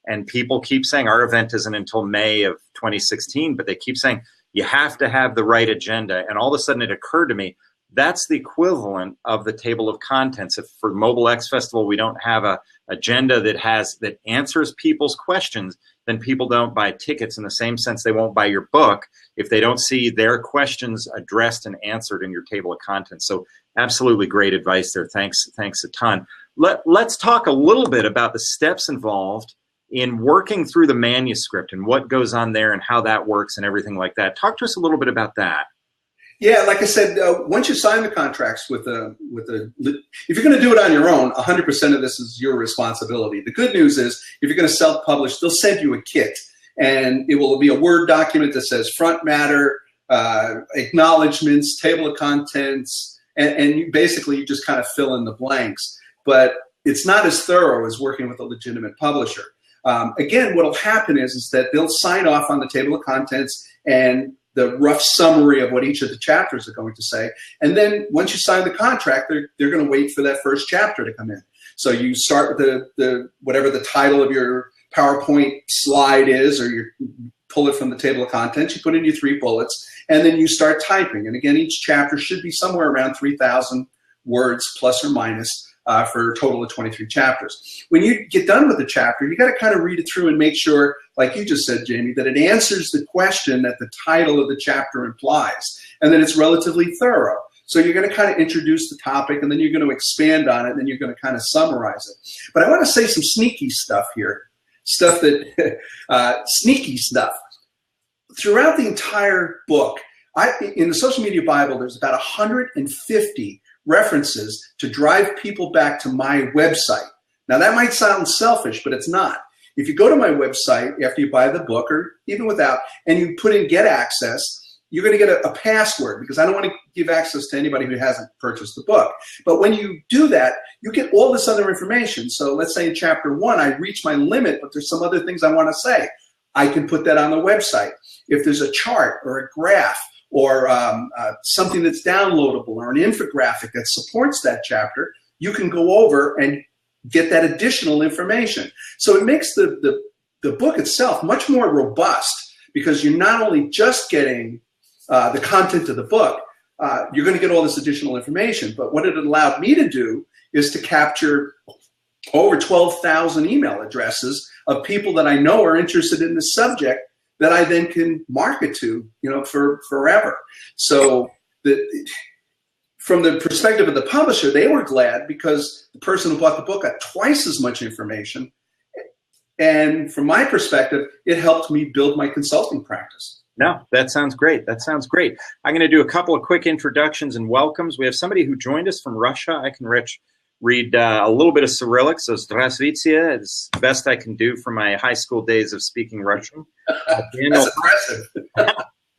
And people keep saying our event isn't until May of 2016, but they keep saying you have to have the right agenda. And all of a sudden it occurred to me, that's the equivalent of the table of contents. If for Mobile X Festival we don't have a agenda that answers people's questions, then people don't buy tickets. In the same sense, they won't buy your book if they don't see their questions addressed and answered in your table of contents. So absolutely great advice there. Thanks a ton. Let's talk a little bit about the steps involved in working through the manuscript and what goes on there and how that works and everything like that. Talk to us a little bit about that. Yeah, like I said, once you sign the contracts if you're going to do it on your own, 100% of this is your responsibility. The good news is, if you're going to self-publish, they'll send you a kit, and it will be a Word document that says front matter, acknowledgments, table of contents, and you just kind of fill in the blanks. But it's not as thorough as working with a legitimate publisher. Again, what will happen is that they'll sign off on the table of contents and the rough summary of what each of the chapters are going to say. And then once you sign the contract, they're going to wait for that first chapter to come in. So you start with whatever the title of your PowerPoint slide is, or you pull it from the table of contents, you put in your 3 bullets, and then you start typing. And again, each chapter should be somewhere around 3,000 words plus or minus, for a total of 23 chapters. When you get done with the chapter, you got to kind of read it through and make sure, like you just said, Jamie, that it answers the question that the title of the chapter implies, and that it's relatively thorough. So you're going to kind of introduce the topic, and then you're going to expand on it, and then you're going to kind of summarize it. But I want to say some sneaky stuff here, sneaky stuff. Throughout the entire book, in the Social Media Bible, there's about 150 references to drive people back to my website. Now that might sound selfish, but it's not. If you go to my website after you buy the book, or even without, and you put in get access, you're going to get a password, because I don't want to give access to anybody who hasn't purchased the book. But when you do that, you get all this other information. So let's say in chapter 1, I reach my limit, but there's some other things I want to say. I can put that on the website. If there's a chart or a graph, or something that's downloadable, or an infographic that supports that chapter, you can go over and get that additional information. So it makes the book itself much more robust, because you're not only just getting the content of the book, you're going to get all this additional information. But what it allowed me to do is to capture over 12,000 email addresses of people that I know are interested in this subject, that I then can market to, for forever. So from the perspective of the publisher, they were glad, because the person who bought the book got twice as much information. And from my perspective, it helped me build my consulting practice. No, that sounds great. That sounds great. I'm going to do a couple of quick introductions and welcomes. We have somebody who joined us from Russia. I can read a little bit of Cyrillic, so Здравствуйте. It's the best I can do from my high school days of speaking Russian. That's impressive.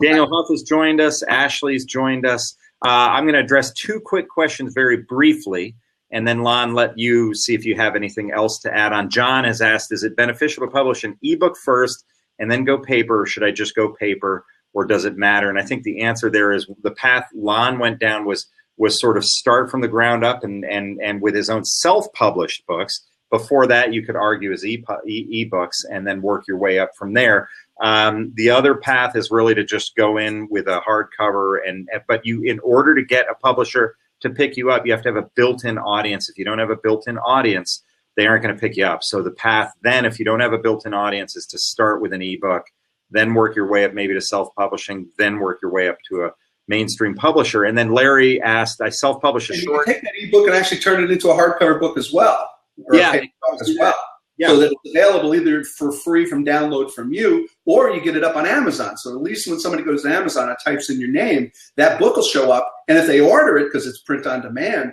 Daniel Huff has joined us. Ashley's joined us. I'm going to address 2 quick questions very briefly, and then Lon, let you see if you have anything else to add on. John has asked, is it beneficial to publish an ebook first and then go paper, or should I just go paper, or does it matter? And I think the answer there is the path Lon went down was sort of start from the ground up and with his own self-published books. Before that, you could argue as ebooks and then work your way up from there. The other path is really to just go in with a hardcover, but in order to get a publisher to pick you up, you have to have a built-in audience. If you don't have a built-in audience, they aren't going to pick you up. So the path then, if you don't have a built-in audience, is to start with an ebook, then work your way up maybe to self-publishing, then work your way up to a mainstream publisher. And then Larry asked, I self-published a short. You can take that ebook and actually turn it into a hardcover book as well. Or yeah, as well. Yeah. So that it's available either for free from download from you, or you get it up on Amazon. So at least when somebody goes to Amazon and types in your name, that book will show up. And if they order it, because it's print on demand,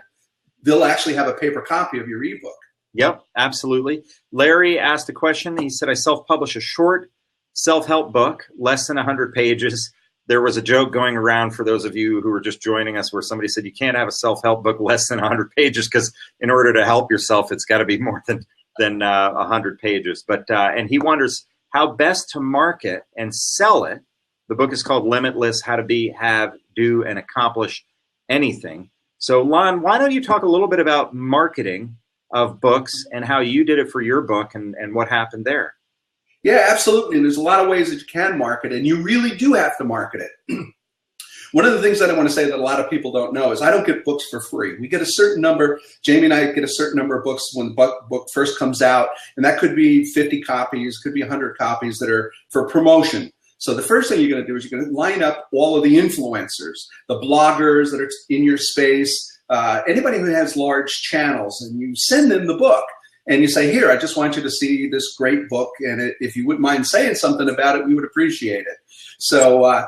they'll actually have a paper copy of your ebook. Yep, absolutely. Larry asked a question. He said, I self-published a short self-help book, less than 100 pages. There was a joke going around for those of you who were just joining us where somebody said you can't have a self-help book less than 100 pages because in order to help yourself, it's got to be more than 100 pages. But and he wonders how best to market and sell it. The book is called Limitless: How to Be, Have, Do, and Accomplish Anything. So Lon, why don't you talk a little bit about marketing of books and how you did it for your book and what happened there? Yeah, absolutely. And there's a lot of ways that you can market, and you really do have to market it. One of the things that I want to say that a lot of people don't know is I don't get books for free. We get a certain number. Jamie and I get a certain number of books when the book first comes out, and that could be 50 copies, could be 100 copies that are for promotion. So the first thing you're going to do is you're going to line up all of the influencers, the bloggers that are in your space, anybody who has large channels, and you send them the book. And you say, here, I just want you to see this great book, and if you wouldn't mind saying something about it, we would appreciate it. So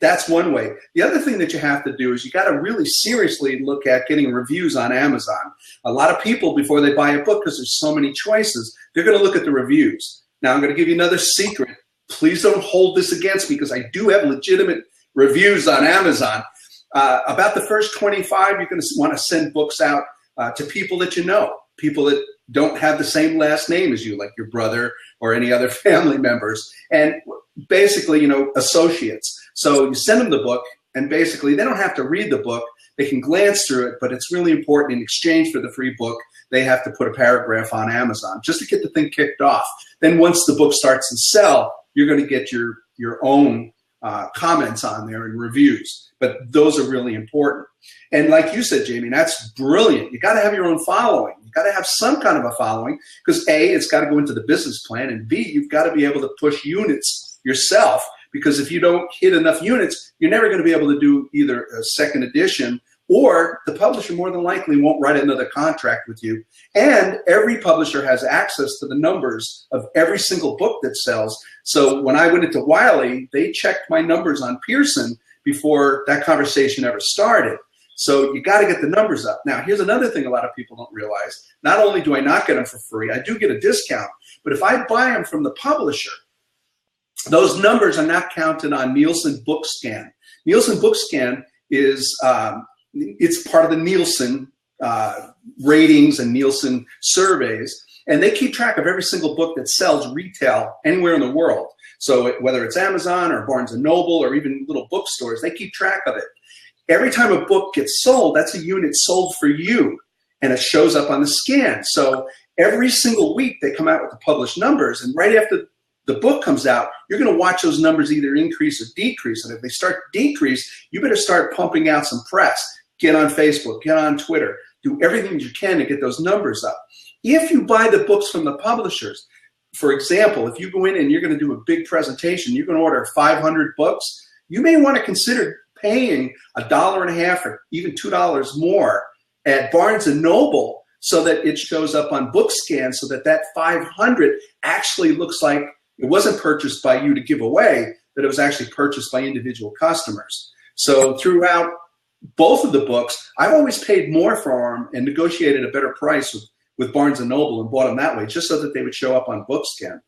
that's one way. The other thing that you have to do is you got to really seriously look at getting reviews on Amazon. A lot of people, before they buy a book, because there's so many choices, they're going to look at the reviews. Now, I'm going to give you another secret. Please don't hold this against me, because I do have legitimate reviews on Amazon. About the first 25, you're going to want to send books out to people that you know, people that don't have the same last name as you, like your brother or any other family members, and basically, you know, associates. So you send them the book, and basically they don't have to read the book. They can glance through it, but it's really important. In exchange for the free book, they have to put a paragraph on Amazon just to get the thing kicked off. Then once the book starts to sell, you're going to get your own comments on there and reviews. But those are really important. And like you said, Jamie, that's brilliant. You got to have your own following. You got to have some kind of a following, because A, it's got to go into the business plan, and B, you've got to be able to push units yourself, because if you don't hit enough units, you're never going to be able to do either a second edition, or the publisher more than likely won't write another contract with you. And every publisher has access to the numbers of every single book that sells. So when I went into Wiley, they checked my numbers on Pearson before that conversation ever started. So you got to get the numbers up. Now, here's another thing a lot of people don't realize. Not only do I not get them for free, I do get a discount. But if I buy them from the publisher, those numbers are not counted on Nielsen BookScan. Nielsen BookScan is it's part of the Nielsen ratings and Nielsen surveys, and they keep track of every single book that sells retail anywhere in the world. So whether it's Amazon or Barnes & Noble or even little bookstores, they keep track of it. Every time a book gets sold, that's a unit sold for you, and it shows up on the scan. So every single week they come out with the published numbers, and right after the book comes out, you're going to watch those numbers either increase or decrease. And if they start to decrease, you better start pumping out some press. Get on Facebook, get on Twitter, do everything you can to get those numbers up. If you buy the books from the publishers, for example, if you go in and you're going to do a big presentation, you're going to order 500 books, you may want to consider paying $1.50 or even $2 more at Barnes & Noble so that it shows up on BookScan, so that 500 actually looks like it wasn't purchased by you to give away, that it was actually purchased by individual customers. So throughout both of the books, I've always paid more for them and negotiated a better price with Barnes & Noble and bought them that way, just so that they would show up on BookScan.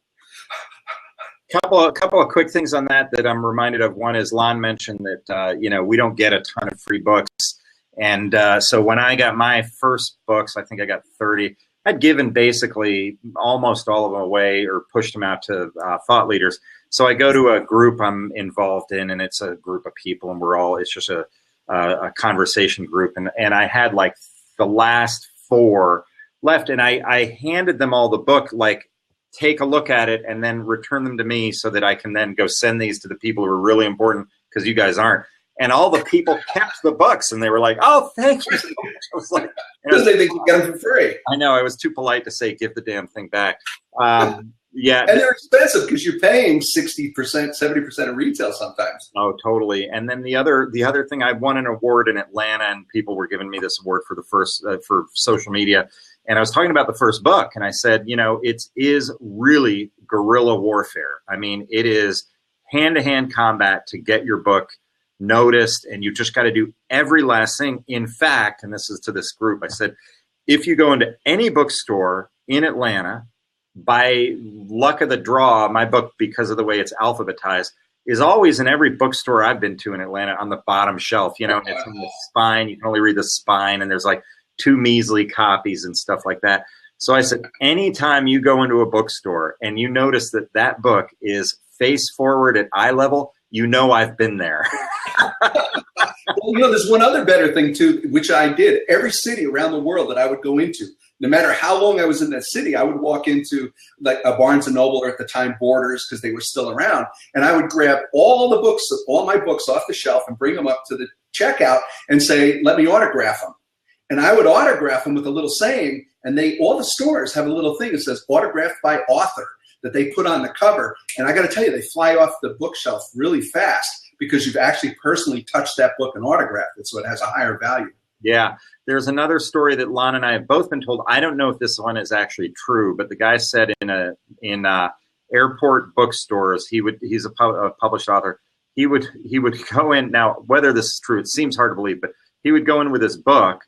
Couple of quick things on that I'm reminded of. One is Lon mentioned that you know, we don't get a ton of free books, and so when I got my first books, I think I got 30. I'd given basically almost all of them away or pushed them out to thought leaders. So I go to a group I'm involved in, and it's a group of people, and it's just a conversation group, and I had like the last 4 left, and I handed them all the book like take a look at it and then return them to me so that I can then go send these to the people who are really important, because you guys aren't. And all the people kept the books, and they were like, "Oh, thank you so much." I was like, because they think you get them for free. I know, I was too polite to say, "Give the damn thing back." Yeah, and they're expensive because you're paying 60%, 70% of retail sometimes. Oh, totally. And then the other thing, I won an award in Atlanta, and people were giving me this award for the first for social media. And I was talking about the first book, and I said, it is really guerrilla warfare. I mean, it is hand-to-hand combat to get your book noticed, and you just got to do every last thing. In fact, and this is to this group, I said, if you go into any bookstore in Atlanta, by luck of the draw, my book, because of the way it's alphabetized, is always in every bookstore I've been to in Atlanta on the bottom shelf. And it's in the spine. You can only read the spine, and there's like 2 measly copies and stuff like that. So I said, anytime you go into a bookstore and you notice that that book is face forward at eye level, I've been there. Well, there's one other better thing too, which I did. Every city around the world that I would go into, no matter how long I was in that city, I would walk into like a Barnes & Noble, or at the time Borders, because they were still around, and I would grab all my books off the shelf and bring them up to the checkout and say, "Let me autograph them." And I would autograph them with a little saying, and all the stores have a little thing that says "autographed by author" that they put on the cover. And I got to tell you, they fly off the bookshelf really fast because you've actually personally touched that book and autographed it, so it has a higher value. Yeah. There's another story that Lon and I have both been told. I don't know if this one is actually true, but the guy said in airport bookstores, he's a published author. He would go in. Now, whether this is true, it seems hard to believe, but he would go in with his book,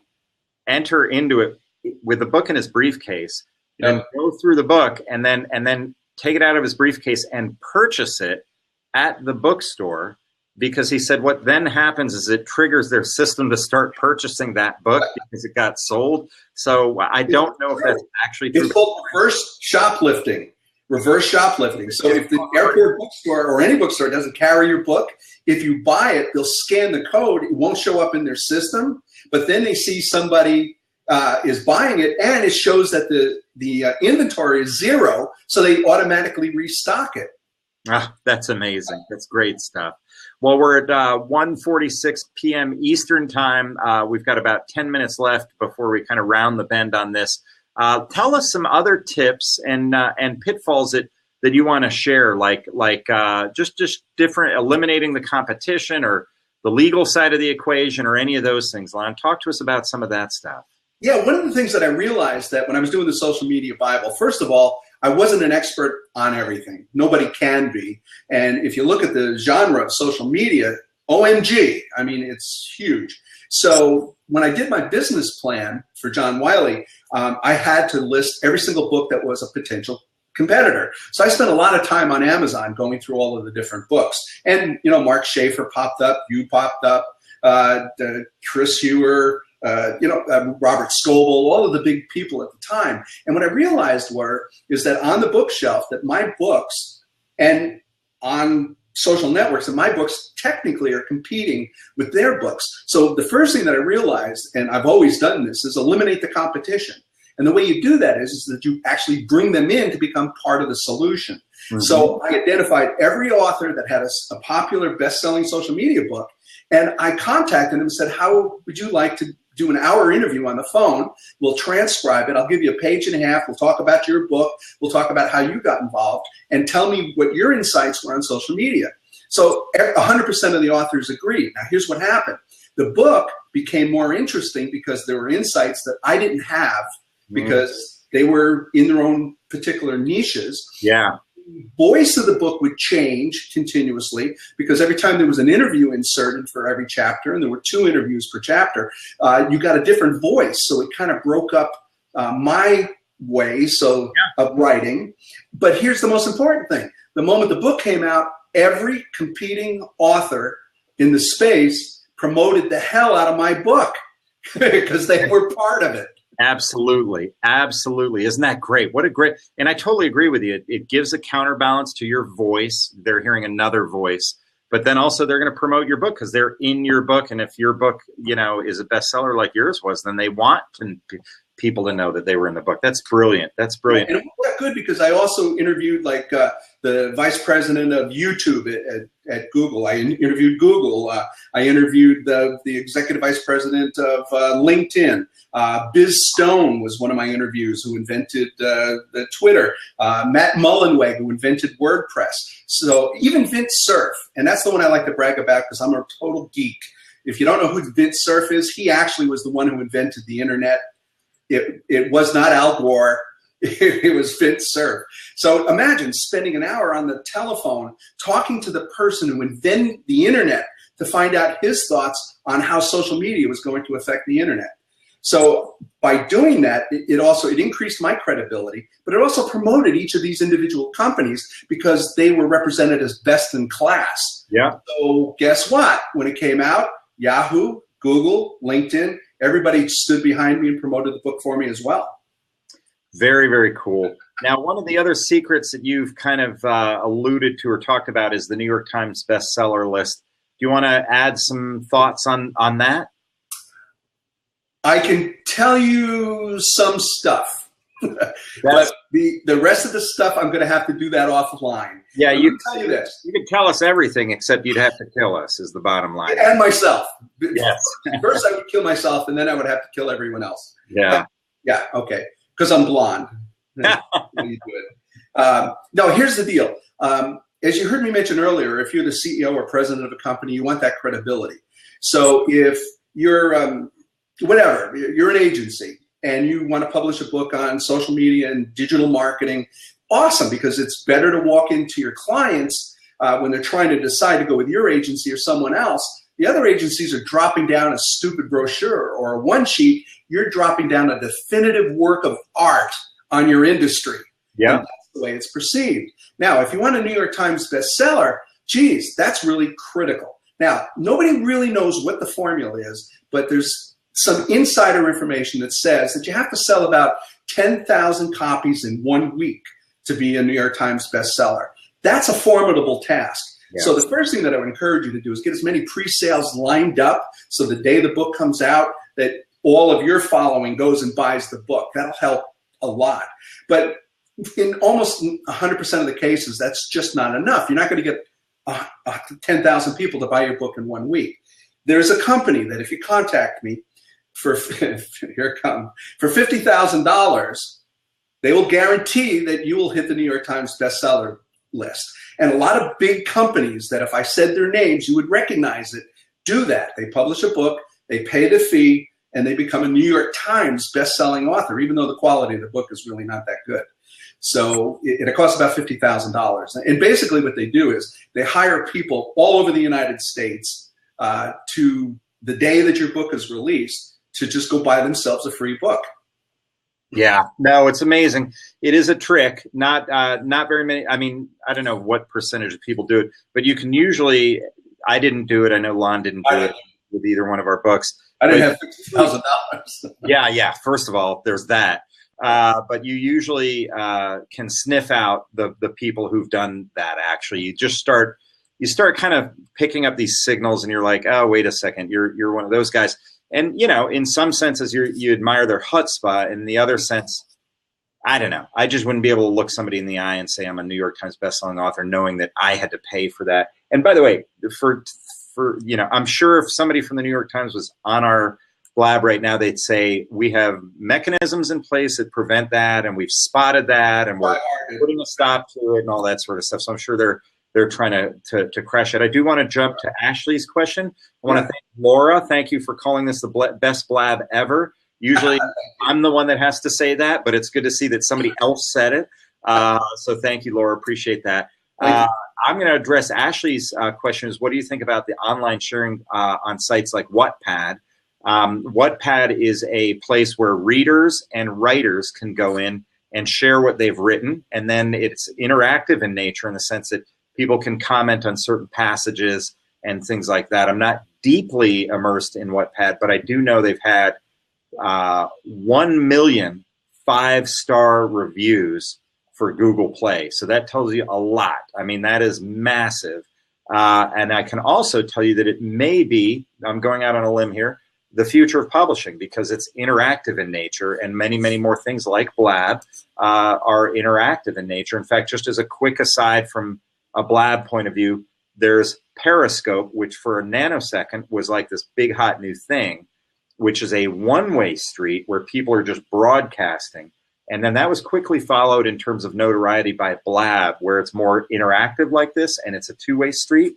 enter into it with the book in his briefcase, and go through the book, and then take it out of his briefcase and purchase it at the bookstore. Because he said what then happens is it triggers their system to start purchasing that book because it got sold. So I don't know if that's actually true. It's called reverse shoplifting. So if the airport bookstore or any bookstore doesn't carry your book, if you buy it, they'll scan the code. It won't show up in their system, but then they see somebody is buying it, and it shows that the inventory is 0, so they automatically restock it. Ah, that's amazing. That's great stuff. Well, we're at 1:46 p.m. Eastern time. We've got about 10 minutes left before we kind of round the bend on this. Tell us some other tips and pitfalls that you want to share, like just different, eliminating the competition or the legal side of the equation or any of those things. Lon, talk to us about some of that stuff. Yeah, one of the things that I realized that when I was doing the Social Media Bible, first of all, I wasn't an expert on everything. Nobody can be. And if you look at the genre of social media, OMG, I mean, it's huge. So when I did my business plan for John Wiley, I had to list every single book that was a potential competitor. So I spent a lot of time on Amazon going through all of the different books. And, Mark Schaefer popped up, you popped up, Chris Hewer, Robert Scoble, all of the big people at the time. And what I realized is that on the bookshelf, that my books, and on social networks, that my books technically are competing with their books. So the first thing that I realized, and I've always done this, is eliminate the competition. And the way you do that is that you actually bring them in to become part of the solution. Mm-hmm. So I identified every author that had a popular best-selling social media book, and I contacted them and said, how would you like to do an hour interview on the phone? We'll transcribe it. I'll give you a page and a half. We'll talk about your book. We'll talk about how you got involved, and tell me what your insights were on social media. So 100% of the authors agreed. Now, here's what happened. The book became more interesting because there were insights that I didn't have because they were in their own particular niches. Yeah. Voice of the book would change continuously because every time there was an interview inserted for every chapter, and there were 2 interviews per chapter, you got a different voice. So it kind of broke up my way of writing. But here's the most important thing. The moment the book came out, every competing author in the space promoted the hell out of my book because they were part of it. Absolutely. Absolutely. Isn't that great? What a great, and I totally agree with you. It gives a counterbalance to your voice. They're hearing another voice, but then also they're going to promote your book because they're in your book. And if your book, is a bestseller like yours was, then they want people to know that they were in the book. That's brilliant. That's brilliant. And it was good because I also interviewed like the vice president of YouTube at Google. I interviewed Google. I interviewed the executive vice president of LinkedIn. Biz Stone was one of my interviews, who invented the Twitter. Matt Mullenweg, who invented WordPress. So even Vint Cerf, and that's the one I like to brag about because I'm a total geek. If you don't know who Vint Cerf is, he actually was the one who invented the internet. It was not Al Gore. It was Vint Cerf. So imagine spending an hour on the telephone talking to the person who invented the internet to find out his thoughts on how social media was going to affect the internet. So by doing that, it increased my credibility, but it also promoted each of these individual companies because they were represented as best in class. Yeah. So guess what? When it came out, Yahoo, Google, LinkedIn, everybody stood behind me and promoted the book for me as well. Very, very cool. Now, one of the other secrets that you've kind of alluded to or talked about is the New York Times bestseller list. Do you want to add some thoughts on that? I can tell you some stuff, but the rest of the stuff, I'm going to have to do that offline. Yeah, you tell you this. You could tell us everything except you'd have to kill us is the bottom line. And myself. Yes. First I would kill myself, and then I would have to kill everyone else. Yeah. Yeah, okay. Because I'm blonde. You do it. No, here's the deal. As you heard me mention earlier, if you're the CEO or president of a company, you want that credibility. So if you're, whatever, you're an agency and you want to publish a book on social media and digital marketing, awesome, because it's better to walk into your clients when they're trying to decide to go with your agency or someone else. The other agencies are dropping down a stupid brochure or a one sheet. You're dropping down a definitive work of art on your industry. Yeah. And that's the way it's perceived. Now, if you want a New York Times bestseller, geez, that's really critical. Now, nobody really knows what the formula is, but there's some insider information that says that you have to sell about 10,000 copies in 1 week to be a New York Times bestseller. That's a formidable task. Yeah. So the first thing that I would encourage you to do is get as many pre-sales lined up so the day the book comes out that all of your following goes and buys the book. That'll help a lot. But in almost 100% of the cases, that's just not enough. You're not going to get 10,000 people to buy your book in 1 week. There's a company that if you contact me for here it comes, for $50,000, they will guarantee that you will hit the New York Times bestseller list. And a lot of big companies that if I said their names, you would recognize it, do that. They publish a book, they pay the fee, and they become a New York Times best-selling author, even though the quality of the book is really not that good. So it costs about $50,000. And basically what they do is they hire people all over the United States to the day that your book is released to just go buy themselves a free book. Yeah, no, it's amazing. It is a trick. Not very many. I mean, I don't know what percentage of people do it, but you can usually. I didn't do it. I know Lon didn't do it with either one of our books. I didn't have $50,000. Yeah. First of all, there's that. But you usually can sniff out the people who've done that. Actually, you start kind of picking up these signals, and you're like, oh, wait a second, you're one of those guys. And, you know, in some senses, you admire their chutzpah. In the other sense, I don't know. I just wouldn't be able to look somebody in the eye and say I'm a New York Times bestselling author, knowing that I had to pay for that. And by the way, for you know, I'm sure if somebody from the New York Times was on our blab right now, they'd say we have mechanisms in place that prevent that, and we've spotted that, and we're putting a stop to it, and all that sort of stuff. So I'm sure they're trying to crush it. I do want to jump to Ashley's question. I want to thank Laura. Thank you for calling this the best blab ever. Usually I'm the one that has to say that, but it's good to see that somebody else said it. So thank you, Laura. Appreciate that. I'm going to address Ashley's question is, what do you think about the online sharing on sites like Wattpad? Wattpad is a place where readers and writers can go in and share what they've written, and then it's interactive in nature in the sense that people can comment on certain passages and things like that. I'm not deeply immersed in Wattpad, but I do know they've had 1 million 5-star reviews for Google Play. So that tells you a lot. I mean, that is massive. And I can also tell you that it may be, I'm going out on a limb here, the future of publishing, because it's interactive in nature, and many, many more things like Blab are interactive in nature. In fact, just as a quick aside from a Blab point of view, there's Periscope, which for a nanosecond was like this big hot new thing, which is a one-way street where people are just broadcasting. And then that was quickly followed in terms of notoriety by Blab, where it's more interactive like this, and it's a two-way street.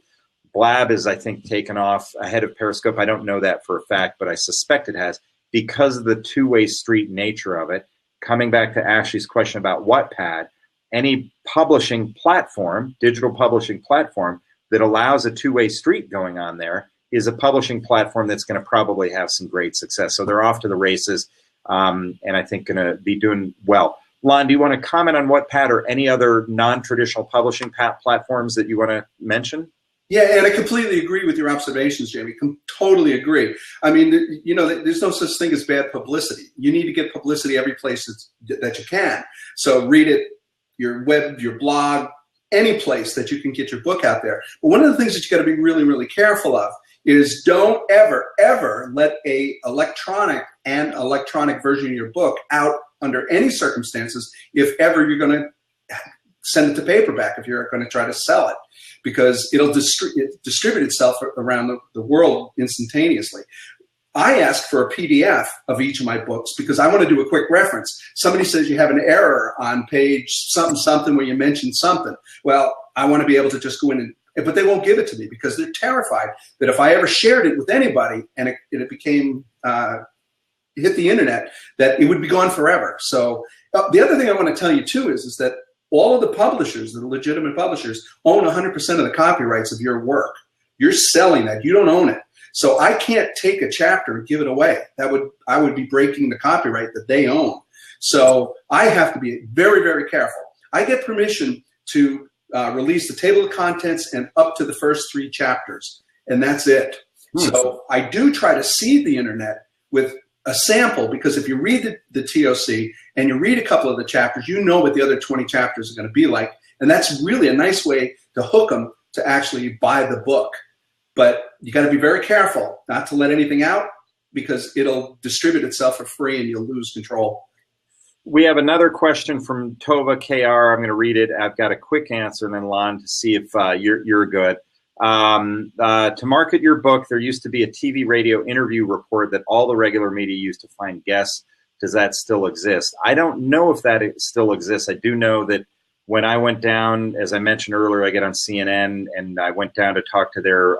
Blab is, I think, taken off ahead of Periscope. I don't know that for a fact, but I suspect it has, because of the two-way street nature of it. Coming back to Ashley's question about Wattpad, any publishing platform, digital publishing platform, that allows a two-way street going on there is a publishing platform that's going to probably have some great success. So they're off to the races, and I think going to be doing well. Lon, do you want to comment on Wattpad or any other non-traditional publishing platforms that you want to mention? Yeah, and I completely agree with your observations, Jamie. Totally agree. I mean, you know, there's no such thing as bad publicity. You need to get publicity every place that you can. So read it, your web, your blog, any place that you can get your book out there. But one of the things that you got to be really, really careful of is don't ever, ever let a electronic version of your book out under any circumstances if ever you're going to send it to paperback, if you're going to try to sell it, because it'll distribute itself around the world instantaneously. I ask for a PDF of each of my books because I want to do a quick reference. Somebody says you have an error on page something, something where you mentioned something. Well, I want to be able to just go in but they won't give it to me because they're terrified that if I ever shared it with anybody and it became, hit the internet, that it would be gone forever. So the other thing I want to tell you too is that all of the publishers, the legitimate publishers, own 100% of the copyrights of your work. You're selling that. You don't own it. So I can't take a chapter and give it away. I would be breaking the copyright that they own. So I have to be very, very careful. I get permission to release the table of contents and up to the first 3 chapters, and that's it. So I do try to seed the internet with a sample, because if you read the TOC and you read a couple of the chapters, you know what the other 20 chapters are going to be like, and that's really a nice way to hook them to actually buy the book. But you got to be very careful not to let anything out, because it'll distribute itself for free and you'll lose control. We have another question from Tova KR. I'm going to read it. I've got a quick answer, and then Lon, to see if you're good. To market your book, there used to be a TV radio interview report that all the regular media used to find guests. Does that still exist? I don't know if that still exists. I do know that when I went down, as I mentioned earlier, I get on CNN, and I went down to talk to their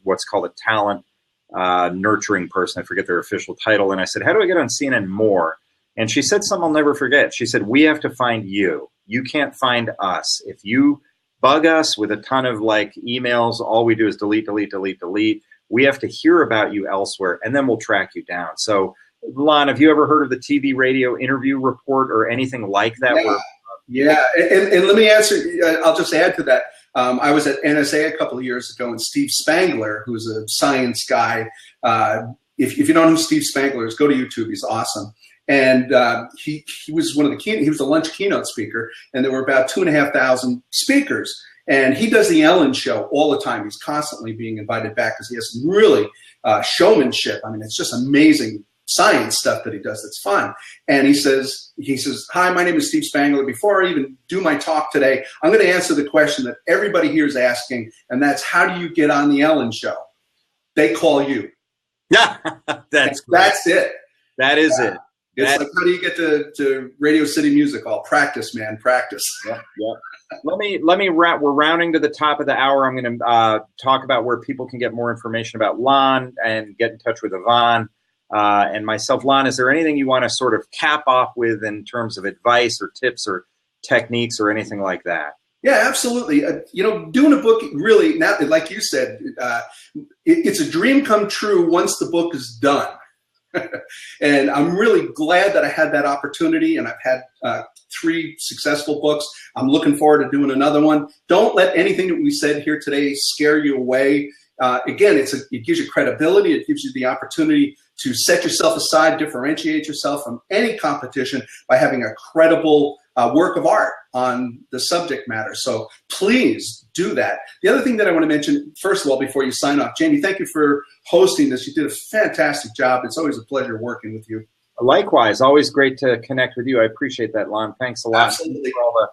what's called a talent nurturing person. I forget their official title. And I said, how do I get on CNN more? And she said something I'll never forget. She said, we have to find you. You can't find us. If you bug us with a ton of like emails, all we do is delete, delete, delete, delete. We have to hear about you elsewhere, and then we'll track you down. So, Lon, have you ever heard of the TV radio interview report or anything like that? Yeah, and let me answer. I'll just add to that. I was at NSA a couple of years ago, and Steve Spangler, who's a science guy, if you don't know who Steve Spangler is, go to YouTube. He's awesome. And he was he was a lunch keynote speaker, and there were about 2,500 speakers. And he does the Ellen Show all the time. He's constantly being invited back because he has some really showmanship. I mean, it's just amazing science stuff that he does that's fun. And he says, hi, my name is Steve Spangler. Before I even do my talk today, I'm going to answer the question that everybody here is asking, and that's, how do you get on the Ellen Show? They call you. Yeah, that's it. That is it. It's like, how do you get to Radio City Music Hall? Practice, man, practice. Yeah. Let me wrap. We're rounding to the top of the hour. I'm going to talk about where people can get more information about Lon and get in touch with Yvonne and myself. Lon, is there anything you want to sort of cap off with in terms of advice or tips or techniques or anything like that? Yeah, absolutely. Doing a book, really, now, like you said, it's a dream come true once the book is done. And I'm really glad that I had that opportunity, and I've had 3 successful books. I'm looking forward to doing another one. Don't let anything that we said here today scare you away. Again, it gives you credibility. It gives you the opportunity to set yourself aside, differentiate yourself from any competition by having a credible work of art on the subject matter. So please do that. The other thing that I want to mention, first of all, before you sign off, Jamie, thank you for hosting this. You did a fantastic job. It's always a pleasure working with you. Likewise, always great to connect with you. I appreciate that, Lon. Thanks a lot. Absolutely. For all the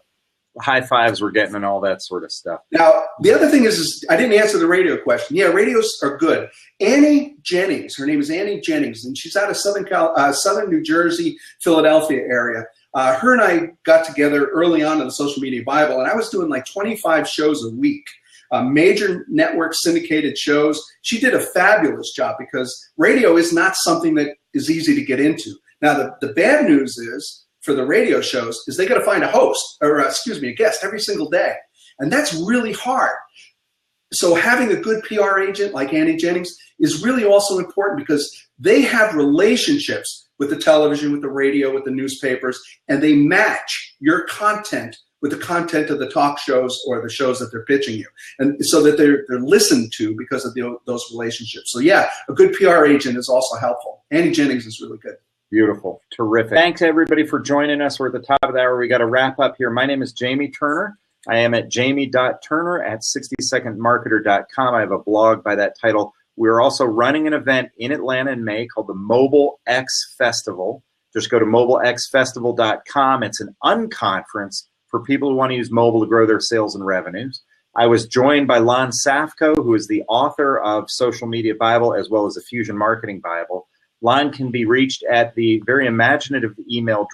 high fives we're getting and all that sort of stuff. Now, the other thing is I didn't answer the radio question. Yeah, radios are good. Annie Jennings, her name is Annie Jennings, and she's out of southern New Jersey, Philadelphia area. Her and I got together early on in the Social Media Bible, and I was doing like 25 shows a week, major network syndicated shows. She did a fabulous job because radio is not something that is easy to get into. Now, the bad news is, for the radio shows, is they got to find a host, or a guest every single day. And that's really hard. So having a good PR agent like Annie Jennings is really also important because they have relationships with the television, with the radio, with the newspapers, and they match your content with the content of the talk shows or the shows that they're pitching you. And so that they're listened to because of those relationships. So yeah, a good PR agent is also helpful. Annie Jennings is really good. Beautiful. Terrific. Thanks, everybody, for joining us. We're at the top of the hour. We got to wrap up here. My name is Jamie Turner. I am at jamie.turner@60secondmarketer.com. I have a blog by that title. We're also running an event in Atlanta in May called the Mobile X Festival. Just go to mobilexfestival.com. It's an unconference for people who want to use mobile to grow their sales and revenues. I was joined by Lon Safko, who is the author of Social Media Bible as well as the Fusion Marketing Bible. Lon can be reached at the very imaginative email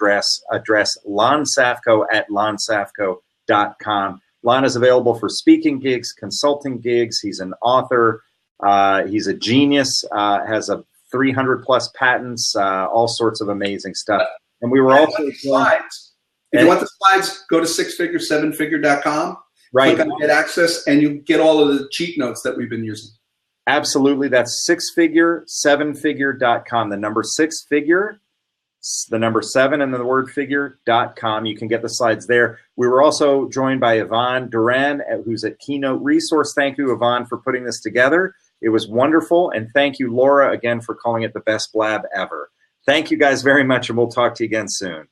address lonsafko@lonsafko.com. Lon is available for speaking gigs, consulting gigs. He's an author. He's a genius, has a 300+ patents, all sorts of amazing stuff. And we were also slides. If you want the slides, go to sixfigure7figure.com. Right. Click on Get Access, and you get all of the cheat notes that we've been using. Absolutely. That's sixfigure7figure.com. The number 6 figure, the number 7 and the word figure.com. You can get the slides there. We were also joined by Yvonne Duran, who's at Keynote Resource. Thank you, Yvonne, for putting this together. It was wonderful. And thank you, Laura, again, for calling it the best blab ever. Thank you guys very much, and we'll talk to you again soon.